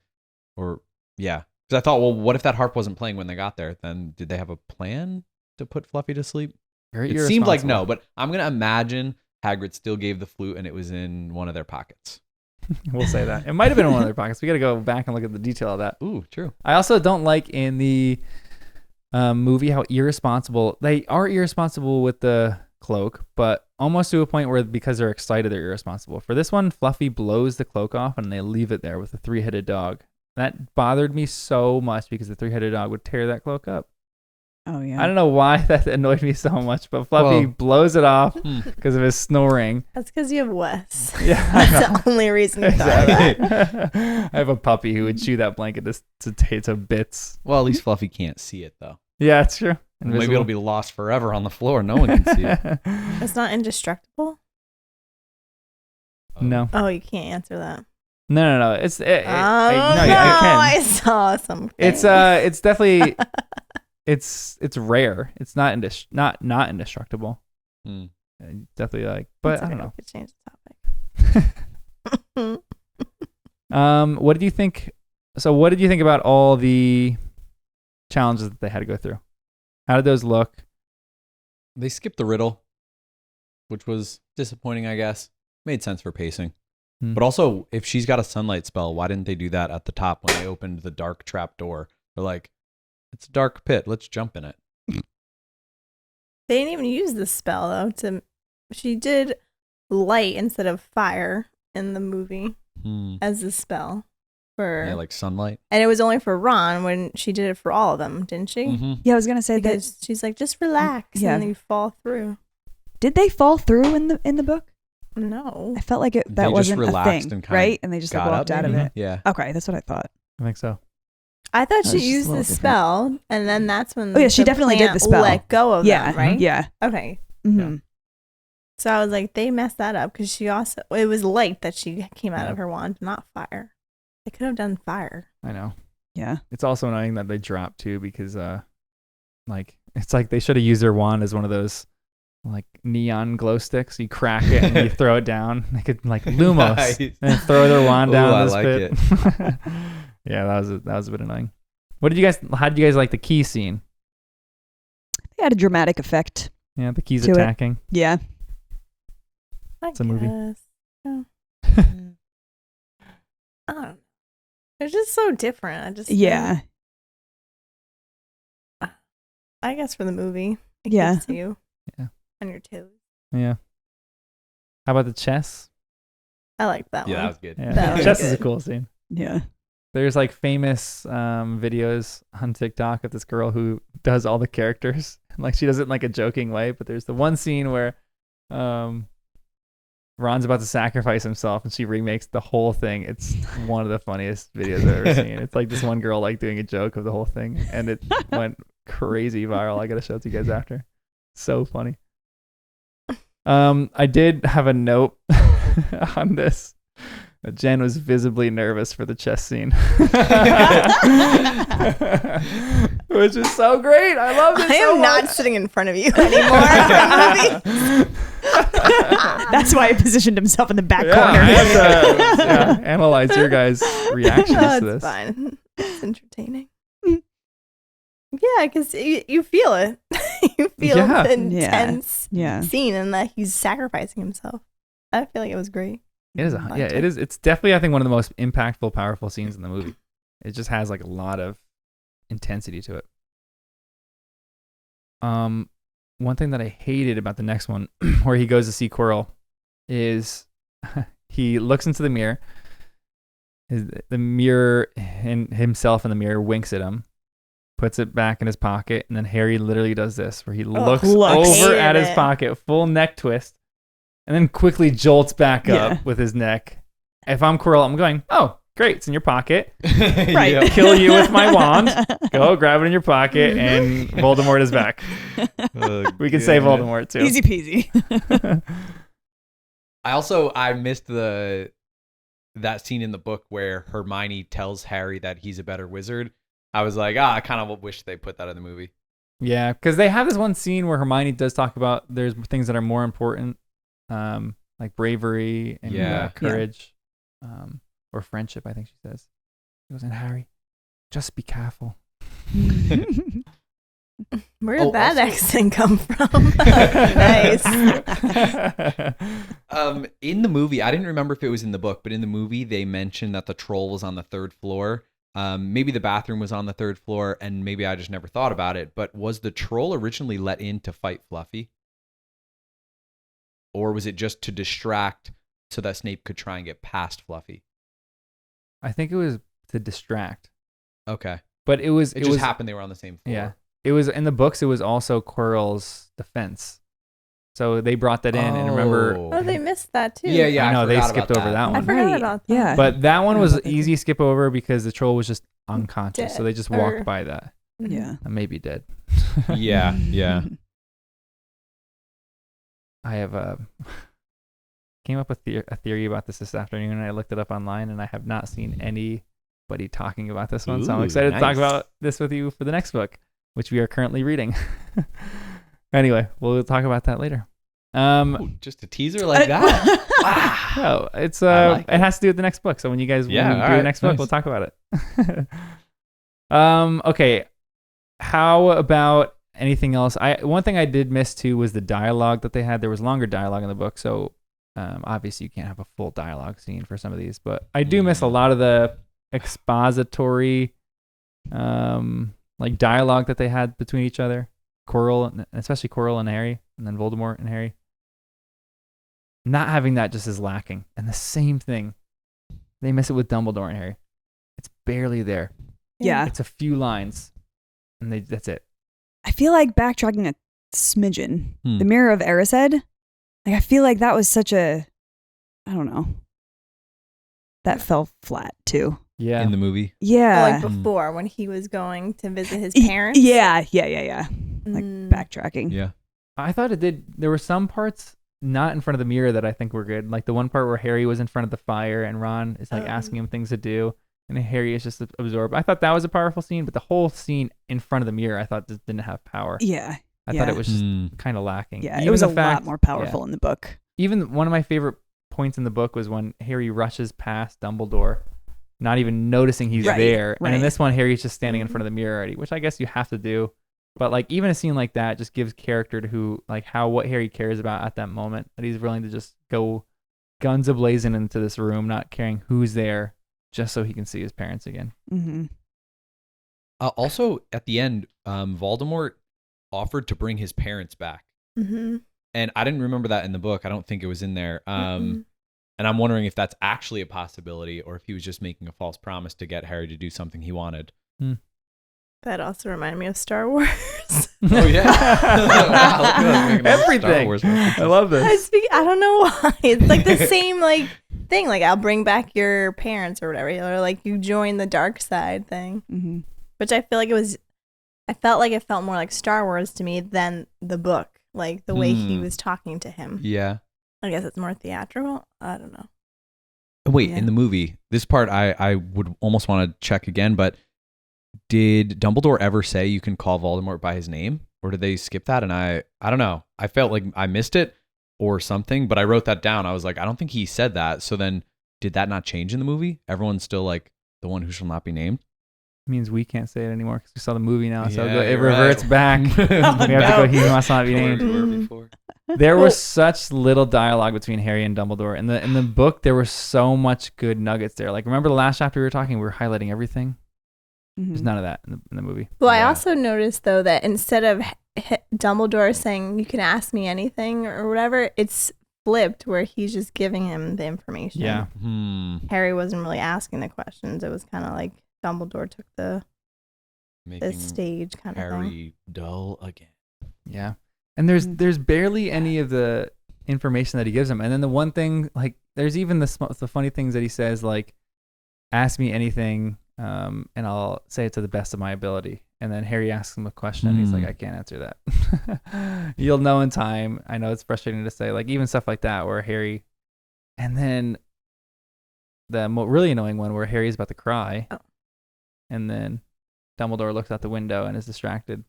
or yeah, because I thought, well, what if that harp wasn't playing when they got there? Then did they have a plan to put Fluffy to sleep? It seemed like no, but I'm gonna imagine Hagrid still gave the flute and it was in one of their pockets. We'll say that. It might have been in one of their pockets. We got to go back and look at the detail of that. Ooh, true. I also don't like in the movie how irresponsible they are. Irresponsible with the cloak, but almost to a point where because they're excited, they're irresponsible. For this one, Fluffy blows the cloak off and they leave it there with a 3-headed dog. That bothered me so much because the 3-headed dog would tear that cloak up. Oh yeah. I don't know why that annoyed me so much, but Fluffy Well, blows it off because of his snoring. That's because you have Wes. Yeah, I That's know. the only reason you thought of that. Exactly. I have a puppy who would chew that blanket to bits. Well, at least Fluffy can't see it though. Yeah, it's true. Maybe it'll be lost forever on the floor. No one can see it. It's not indestructible? No. Oh, you can't answer that. No. It's Oh, no, no, you can. I saw something. It's definitely it's rare. It's not indestructible. Hmm. Definitely but It's I okay, don't know. we could change the topic. What did you think? So what did you think about all the challenges that they had to go through? How did those look? They skipped the riddle, which was disappointing, I guess. Made sense for pacing. Hmm. But also, if she's got a sunlight spell, why didn't they do that at the top when they opened the dark trap door? They're like, it's a dark pit. Let's jump in it. They didn't even use the spell though. She did light instead of fire in the movie as a spell for. Yeah, like sunlight. And it was only for Ron when she did it for all of them, didn't she? Mm-hmm. Yeah, I was gonna say that. Because she's like, just relax, Yeah. and then you fall through. Did they fall through in the book? No. I felt like They that just wasn't a relaxed thing, and kinda right? And they just like got walked up, out of maybe? it. Yeah. Okay, that's what I thought. I think so. I thought That she was just a used little the different. spell, and then that's when Oh yeah, she definitely did the plant spell. let go of Yeah, them, right? Yeah. Okay. Mm-hmm. So I was like, they messed that up because it was light that she came out Yeah. of her wand, not fire. They could have done fire. I know. Yeah. It's also annoying that they dropped too because it's like they should have used their wand as one of those like neon glow sticks. You crack it and you throw it down. They could like Lumos Nice. and throw their wand down Ooh, I this like pit. Yeah, that was a bit annoying. How did you guys like the key scene? They had a dramatic effect. Yeah, the keys To it. attacking. Yeah. It's a movie. Yeah. I don't know. It's just so different. I just Yeah. I guess for the movie, it Yeah. keeps you Yeah. on your toes. Yeah. How about the chess? I like that Yeah, that one. was good. Yeah, That was chess is a good. cool scene. Yeah. There's like famous videos on TikTok of this girl who does all the characters. Like she does it in like a joking way, but there's the one scene where Ron's about to sacrifice himself, and she remakes the whole thing. It's one of the funniest videos I've ever seen. It's like this one girl like doing a joke of the whole thing, and it went crazy viral. I gotta show it to you guys after. So funny. I did have a note on this. Jenn was visibly nervous for the chess scene, which is so great. I love it. I am not sitting in front of you anymore. That's why he positioned himself in the back corner. I have to analyze your guys' reactions to It's this. fine. It's entertaining. Yeah, because you feel it. You feel the intense scene and that he's sacrificing himself. I feel like it was great. It is. It is. It's definitely, I think, one of the most impactful, powerful scenes in the movie. It just has like a lot of intensity to it. One thing that I hated about the next one, where he goes to see Quirrell, is he looks into the mirror. The mirror and himself in the mirror winks at him, puts it back in his pocket, and then Harry literally does this, where he looks over at his pocket, full neck twist, and then quickly jolts back up with his neck. If I'm Quirrell, I'm going, oh, great, it's in your pocket. Right. Kill you with my wand. Go grab it in your pocket, and Voldemort is back. We can save Voldemort, too. Easy peasy. I missed that scene in the book where Hermione tells Harry that he's a better wizard. I was like, I kind of wish they put that in the movie. Yeah, because they have this one scene where Hermione does talk about there's things that are more important, like bravery and courage, or friendship, I think she says. She goes, and Harry, just be careful. Where did that accent come from? Nice. In the movie, I didn't remember if it was in the book, but in the movie, they mentioned that the troll was on the 3rd floor. Maybe the bathroom was on the 3rd floor, and maybe I just never thought about it. But was the troll originally let in to fight Fluffy? Or was it just to distract so that Snape could try and get past Fluffy? I think it was to distract. Okay. But it just happened they were on the same floor. Yeah. It was in the books, it was also Quirrell's defense. So they brought that in, and remember... Oh, they missed that too. Yeah. I know, they skipped over that one. I forgot about that. Yeah. But that one was easy to skip over because the troll was just unconscious. So they just walked by that. Yeah. And maybe dead. Yeah. I have came up with a theory about this afternoon, and I looked it up online, and I have not seen anybody talking about this one. So I'm excited to talk about this with you for the next book, which we are currently reading. Anyway, we'll talk about that later. Just a teaser like that? Wow. No, it's it has to do with the next book. So when you guys do the next book, we'll talk about it. Okay. How about anything else? One thing I did miss too was the dialogue that they had. There was longer dialogue in the book, so obviously you can't have a full dialogue scene for some of these, but I do miss a lot of the expository like dialogue that they had between each other. Especially Quirrell and Harry, and then Voldemort and Harry. Not having that just is lacking. And the same thing, they miss it with Dumbledore and Harry. It's barely there. Yeah. It's a few lines, and that's it. I feel like backtracking a smidgen. The Mirror of Erised, like I feel like that was such a, I don't know. That fell flat too. Yeah. In the movie? Yeah. Like before, when he was going to visit his parents? Yeah. Like backtracking. Yeah. I thought it did. There were some parts not in front of the mirror that I think were good. Like the one part where Harry was in front of the fire and Ron is like asking him things to do, and Harry is just absorbed. I thought that was a powerful scene, but the whole scene in front of the mirror I thought just didn't have power. Yeah. I thought it was just kind of lacking. Yeah, it was a lot more powerful in the book. Even one of my favorite points in the book was when Harry rushes past Dumbledore, not even noticing he's there. And in this one, Harry's just standing in front of the mirror already, which I guess you have to do. But like even a scene like that just gives character to what Harry cares about at that moment, that he's willing to just go guns a-blazing into this room, not caring who's there, just so he can see his parents again. Mm-hmm. Also, at the end, Voldemort offered to bring his parents back. Mm-hmm. And I didn't remember that in the book. I don't think it was in there. And I'm wondering if that's actually a possibility or if he was just making a false promise to get Harry to do something he wanted. That also reminded me of Star Wars. Oh yeah. Wow, look at us making all Star Everything. Wars references. I love this. I don't know why. It's like the same like thing. Like I'll bring back your parents or whatever, or like you join the dark side thing. Mm-hmm. Which I feel like it was. I felt like it felt more like Star Wars to me than the book. Like the way he was talking to him. Yeah. I guess it's more theatrical. I don't know. Wait, Yeah. in the movie, this part I would almost want to check again, but did Dumbledore ever say you can call Voldemort by his name? Or did they skip that? And I don't know. I felt like I missed it or something, but I wrote that down. I was like, I don't think he said that. So then did that not change in the movie? Everyone's still like the one who shall not be named? Means we can't say it anymore because we saw the movie now. So Yeah, it you're reverts right. back. We have to go, he must not be named. Mhm. There was such little dialogue between Harry and Dumbledore. In the book, there was so much good nuggets there. Like, remember the last chapter we were talking? We were highlighting everything. There's none of that in the movie. Well, I Yeah. also noticed though that instead of Dumbledore saying you can ask me anything or whatever, it's flipped where he's just giving him the information. Yeah. Harry wasn't really asking the questions. It was kind of like Dumbledore took the Making stage kind of thing. Harry dull again. Yeah. And there's barely any of the information that he gives him. And then the one thing, like, there's even the funny things that he says, like, ask me anything, and I'll say it to the best of my ability. And then Harry asks him a question, and he's like, I can't answer that. You'll know in time. I know it's frustrating to say, like, even stuff like that where Harry, and then the really annoying one where Harry's about to cry, and then Dumbledore looks out the window and is distracted.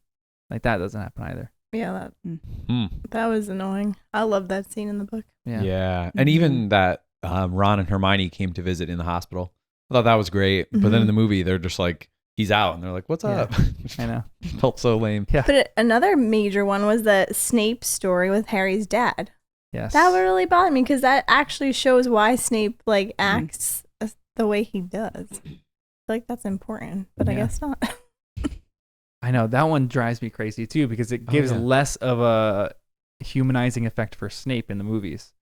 Like, that doesn't happen either. Yeah, that was annoying. I love that scene in the book. Yeah. And even that Ron and Hermione came to visit in the hospital. I thought that was great. But then in the movie, they're just like, he's out. And they're like, what's up? I know. Felt so lame. Yeah. But another major one was the Snape story with Harry's dad. Yes. That would really bother me because that actually shows why Snape like acts the way he does. I feel like that's important, but I Yeah. guess not. I know that one drives me crazy too because it gives less of a humanizing effect for Snape in the movies,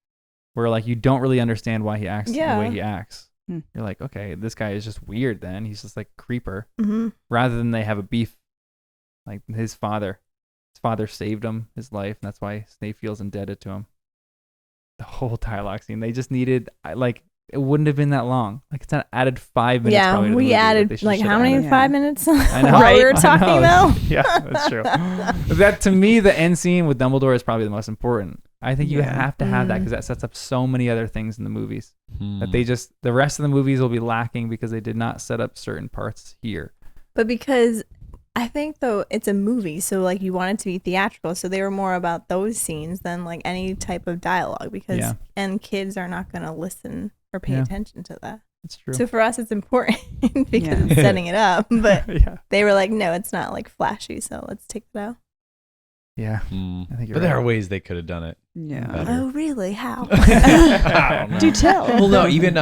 where like you don't really understand why he acts the way he acts. You're like, okay, this guy is just weird. Then he's just like creeper. Rather than they have a beef, like his father saved him his life, and that's why Snape feels indebted to him. The whole dialogue scene, they just needed it wouldn't have been that long. Like it's an added 5 minutes. Yeah, probably to the we movie that added they like should how have many added. 5 minutes I know. while we were I talking know. though. Yeah, that's true. That to me, the end scene with Dumbledore is probably the most important. I think you have to have that because that sets up so many other things in the movies that they just the rest of the movies will be lacking because they did not set up certain parts here. But because I think though it's a movie, so like you want it to be theatrical, so they were more about those scenes than like any type of dialogue because and kids are not going to listen or pay attention to that. That's true. So for us, it's important because it's setting it up. But they were like, no, it's not like flashy, so let's take it out. Yeah, I think you're But there right. are ways they could have done it. Yeah. better. Oh, really? How? I don't know. Do tell. Well, no, even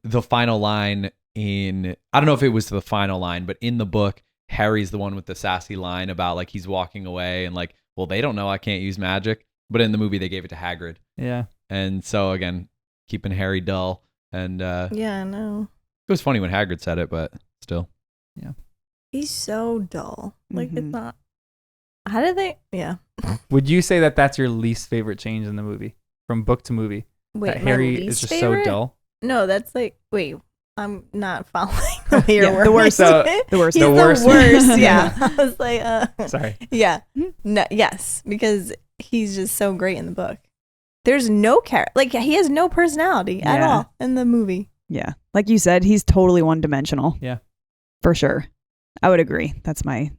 the final line in, I don't know if it was the final line, but in the book, Harry's the one with the sassy line about like he's walking away and like, well, they don't know I can't use magic. But in the movie, they gave it to Hagrid. Yeah. And so again, keeping Harry dull. And Yeah, I know. it was funny when Hagrid said it, but still. Yeah. He's so dull. Like, it's not. How did they? Yeah. Would you say that that's your least favorite change in the movie from book to movie? Wait, that my Harry least is just favorite? so dull. No, that's like, wait, I'm not following the way you're Yeah, working. the worst. The worst. He's The worst. worst. Yeah. I was like, Sorry. Yeah. No, yes, because he's just so great in the book. There's no character. Like, he has no personality at all in the movie. Yeah. Like you said, he's totally one-dimensional. Yeah. For sure. I would agree. That's my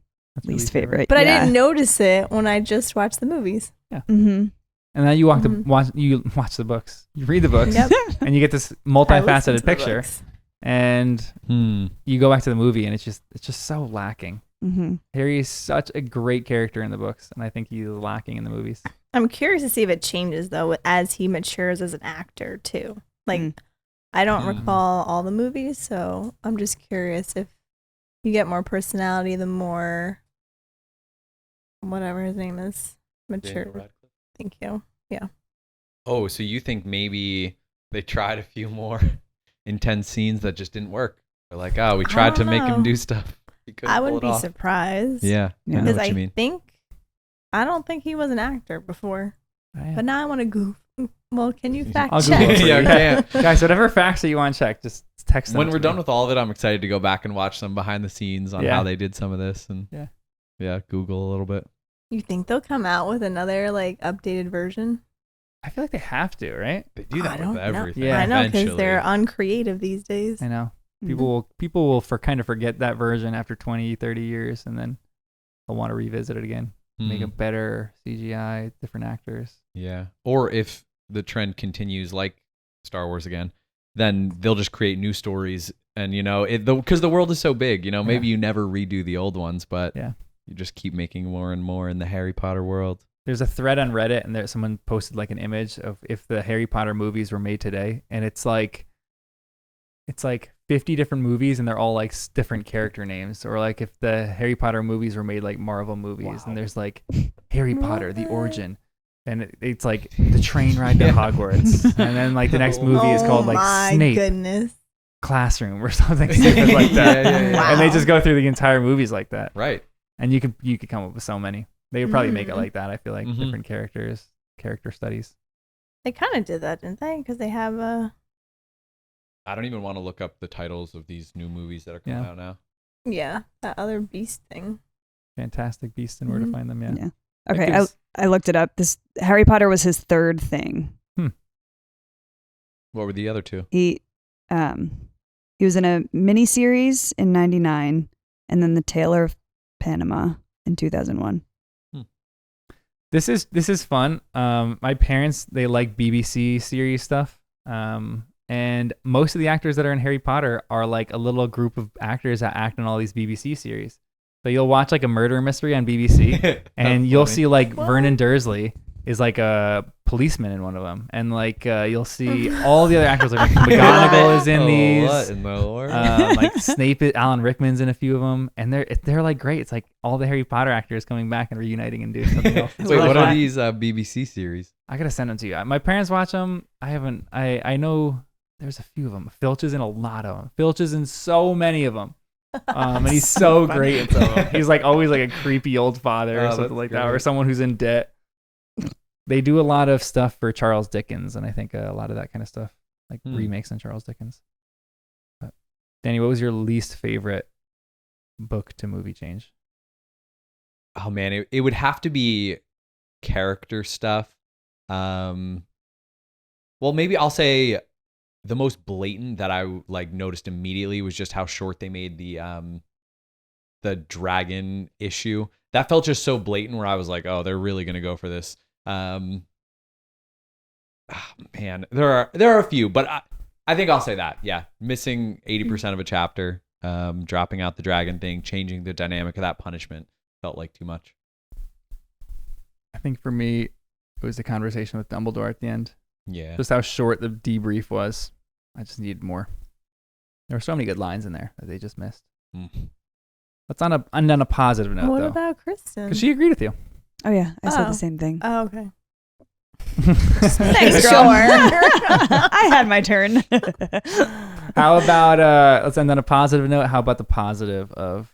least favorite. But I didn't notice it when I just watched the movies. Yeah. Mm-hmm. And then you watch the books. You read the books. Yep. And you get this I listened multifaceted to the picture. books. And you go back to the movie and it's just so lacking. Mm-hmm. Harry is such a great character in the books, and I think he's lacking in the movies. I'm curious to see if it changes, though, as he matures as an actor, too. Like, I don't recall all the movies, so I'm just curious if you get more personality the more, whatever his name is, mature. Thank you. Yeah. Oh, so you think maybe they tried a few more intense scenes that just didn't work? They're like, oh, we tried to make him do stuff. He couldn't I pull wouldn't it be off. surprised. Yeah, Yeah. I know Because what I you mean. I don't think he was an actor before. Oh, yeah. But now I want to go. Well, can you fact I'll check? Google it for Yeah, you. I can. Guys, whatever facts that you want to check, just text them. When to we're me. done with all of it, I'm excited to go back and watch some behind the scenes on Yeah. how they did some of this and Google a little bit. You think they'll come out with another like updated version? I feel like they have to, right? They do I that don't with know. everything. Yeah. I know because eventually. they're uncreative these days. I know. Mhm. People will kind of forget that version after 20, 30 years, and then they'll want to revisit it again. Make a Mm, better CGI, different actors. yeah. Or if the trend continues like Star Wars again, then they'll just create new stories. And, because the world is so big, maybe you never redo the old ones, but Yeah. you just keep making more and more in the Harry Potter world. There's a thread on Reddit, and someone posted like an image of if the Harry Potter movies were made today, and it's like 50 different movies, and they're all like different character names. Or like if the Harry Potter movies were made like Marvel movies, and there's like Harry Potter, the origin, and it's like the train ride to Hogwarts, and then like the next movie is called like my Snape goodness. Classroom or something stupid like that. yeah. And they Wow. just go through the entire movies like that. Right. And you could come up with so many. They would probably make it Mhm. like that. I feel like Mhm. different character studies. They kind of did that, didn't they? Because they have I don't even want to look up the titles of these new movies that are coming Yeah. out now. that other beast thing. Fantastic Beasts and Where to Mhm. Find Them. Yeah. Yeah. That Okay, gives- I looked it up. This Harry Potter was his third thing. What were the other two? He was in a mini series in '99, and then The Tailor of Panama in 2001. This is fun. My parents, they like BBC series stuff. And most of the actors that are in Harry Potter are like a little group of actors that act in all these BBC series. So you'll watch like a murder mystery on BBC, and you'll see like What? Vernon Dursley is like a policeman in one of them, and like you'll see all the other actors like McGonagall is in these. What in the world? Like Snape, Alan Rickman's in a few of them, and they're like great. It's like all the Harry Potter actors coming back and reuniting and doing something else. It's Wait, really what fun. are these BBC series? I gotta send them to you. My parents watch them. I haven't. I know there's a few of them. Filch is in a lot of them. Filch is in so many of them. And he's so great in some of them. He's like always like a creepy old father or Oh, something that's like that, or great. someone who's in debt. They do a lot of stuff for Charles Dickens, and I think a lot of that kind of stuff, like remakes on Charles Dickens. But, Danny, what was your least favorite book to movie change? Oh man, it would have to be character stuff. Well, maybe I'll say the most blatant that I like noticed immediately was just how short they made the dragon issue. That felt just so blatant where I was like, oh, they're really gonna go for this. Man, there are a few, but I think I'll say that. Yeah, missing 80% of a chapter, dropping out the dragon thing, changing the dynamic of that punishment felt like too much. I think for me, it was the conversation with Dumbledore at the end. Yeah. Just how short the debrief was. I just needed more. There were so many good lines in there that they just missed. Mm. Let's on a positive note, What though, about Kristen? because she agreed with you. Oh yeah, I said Oh. the same thing. Oh, okay. Thanks, Sure. I had my turn. How about let's end on a positive note. How about the positive of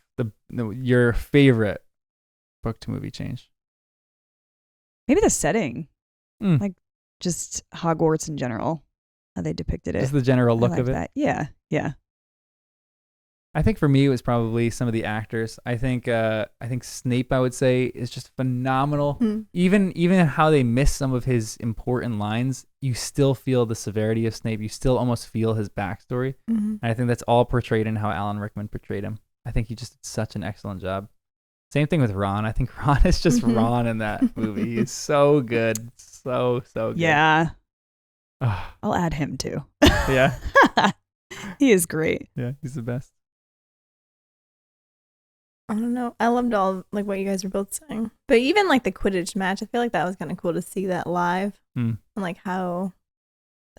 your favorite book to movie change? Maybe the setting, Mm. like just Hogwarts in general, how they depicted it. Just the general I look liked of it. that. Yeah. I think for me it was probably some of the actors. I think Snape, I would say, is just phenomenal. Hmm. Even how they miss some of his important lines, you still feel the severity of Snape. You still almost feel his backstory. Mhm. And I think that's all portrayed in how Alan Rickman portrayed him. I think he just did such an excellent job. Same thing with Ron. I think Ron is just Mhm. Ron in that movie. He's so good. So good. Yeah. Ah, I'll add him too. yeah. He is great. Yeah. He's the best. I don't know. I loved all like what you guys were both saying, but even like the Quidditch match, I feel like that was kind of cool to see that live Hmm. and like how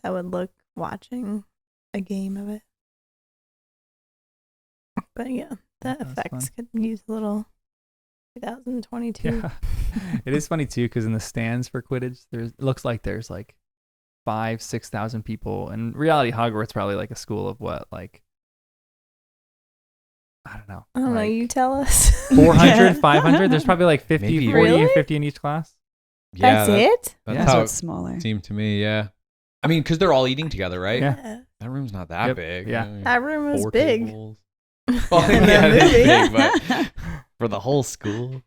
that would look watching a game of it. But yeah, the That was effects could use a little 2022. Yeah. It is funny too, because in the stands for Quidditch, it looks like there's like 5,000-6,000 people. In reality, Hogwarts probably like a school of what, like I don't know. I don't know. like You tell us. 400, 500. There's probably like 50, Maybe. 40, and Really? 50 in each class. Yeah, That's it? That's Yeah. So how it's smaller. it seemed to me. Yeah. I mean, because they're all eating together, right? Yeah. That room's not that Yep. big. Yeah. That room was 4 big. tables. In Well, the yeah, it is movie. big, but for the whole school.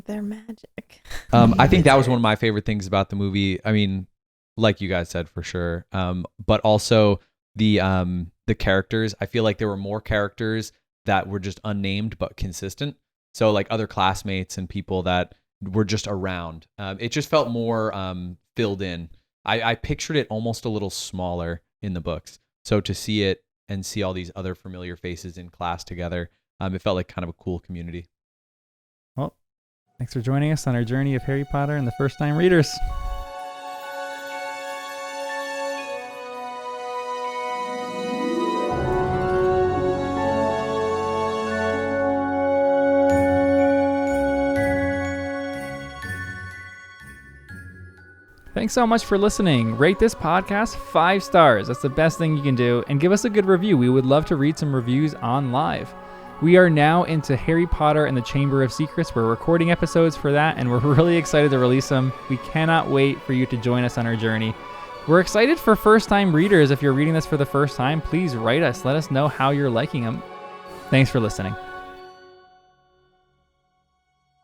They're magic. I think that was one of my favorite things about the movie. I mean, like you guys said, for sure. But also the characters. I feel like there were more characters that were just unnamed but consistent. So like other classmates and people that were just around. It just felt more filled in. I pictured it almost a little smaller in the books. So to see it and see all these other familiar faces in class together, it felt like kind of a cool community. Well, thanks for joining us on our journey of Harry Potter and the first-time readers. Thanks so much for listening. Rate this podcast 5 stars. That's the best thing you can do. And give us a good review. We would love to read some reviews on live. We are now into Harry Potter and the Chamber of Secrets. We're recording episodes for that, and we're really excited to release them. We cannot wait for you to join us on our journey. We're excited for first-time readers. If you're reading this for the first time, please write us. Let us know how you're liking them. Thanks for listening.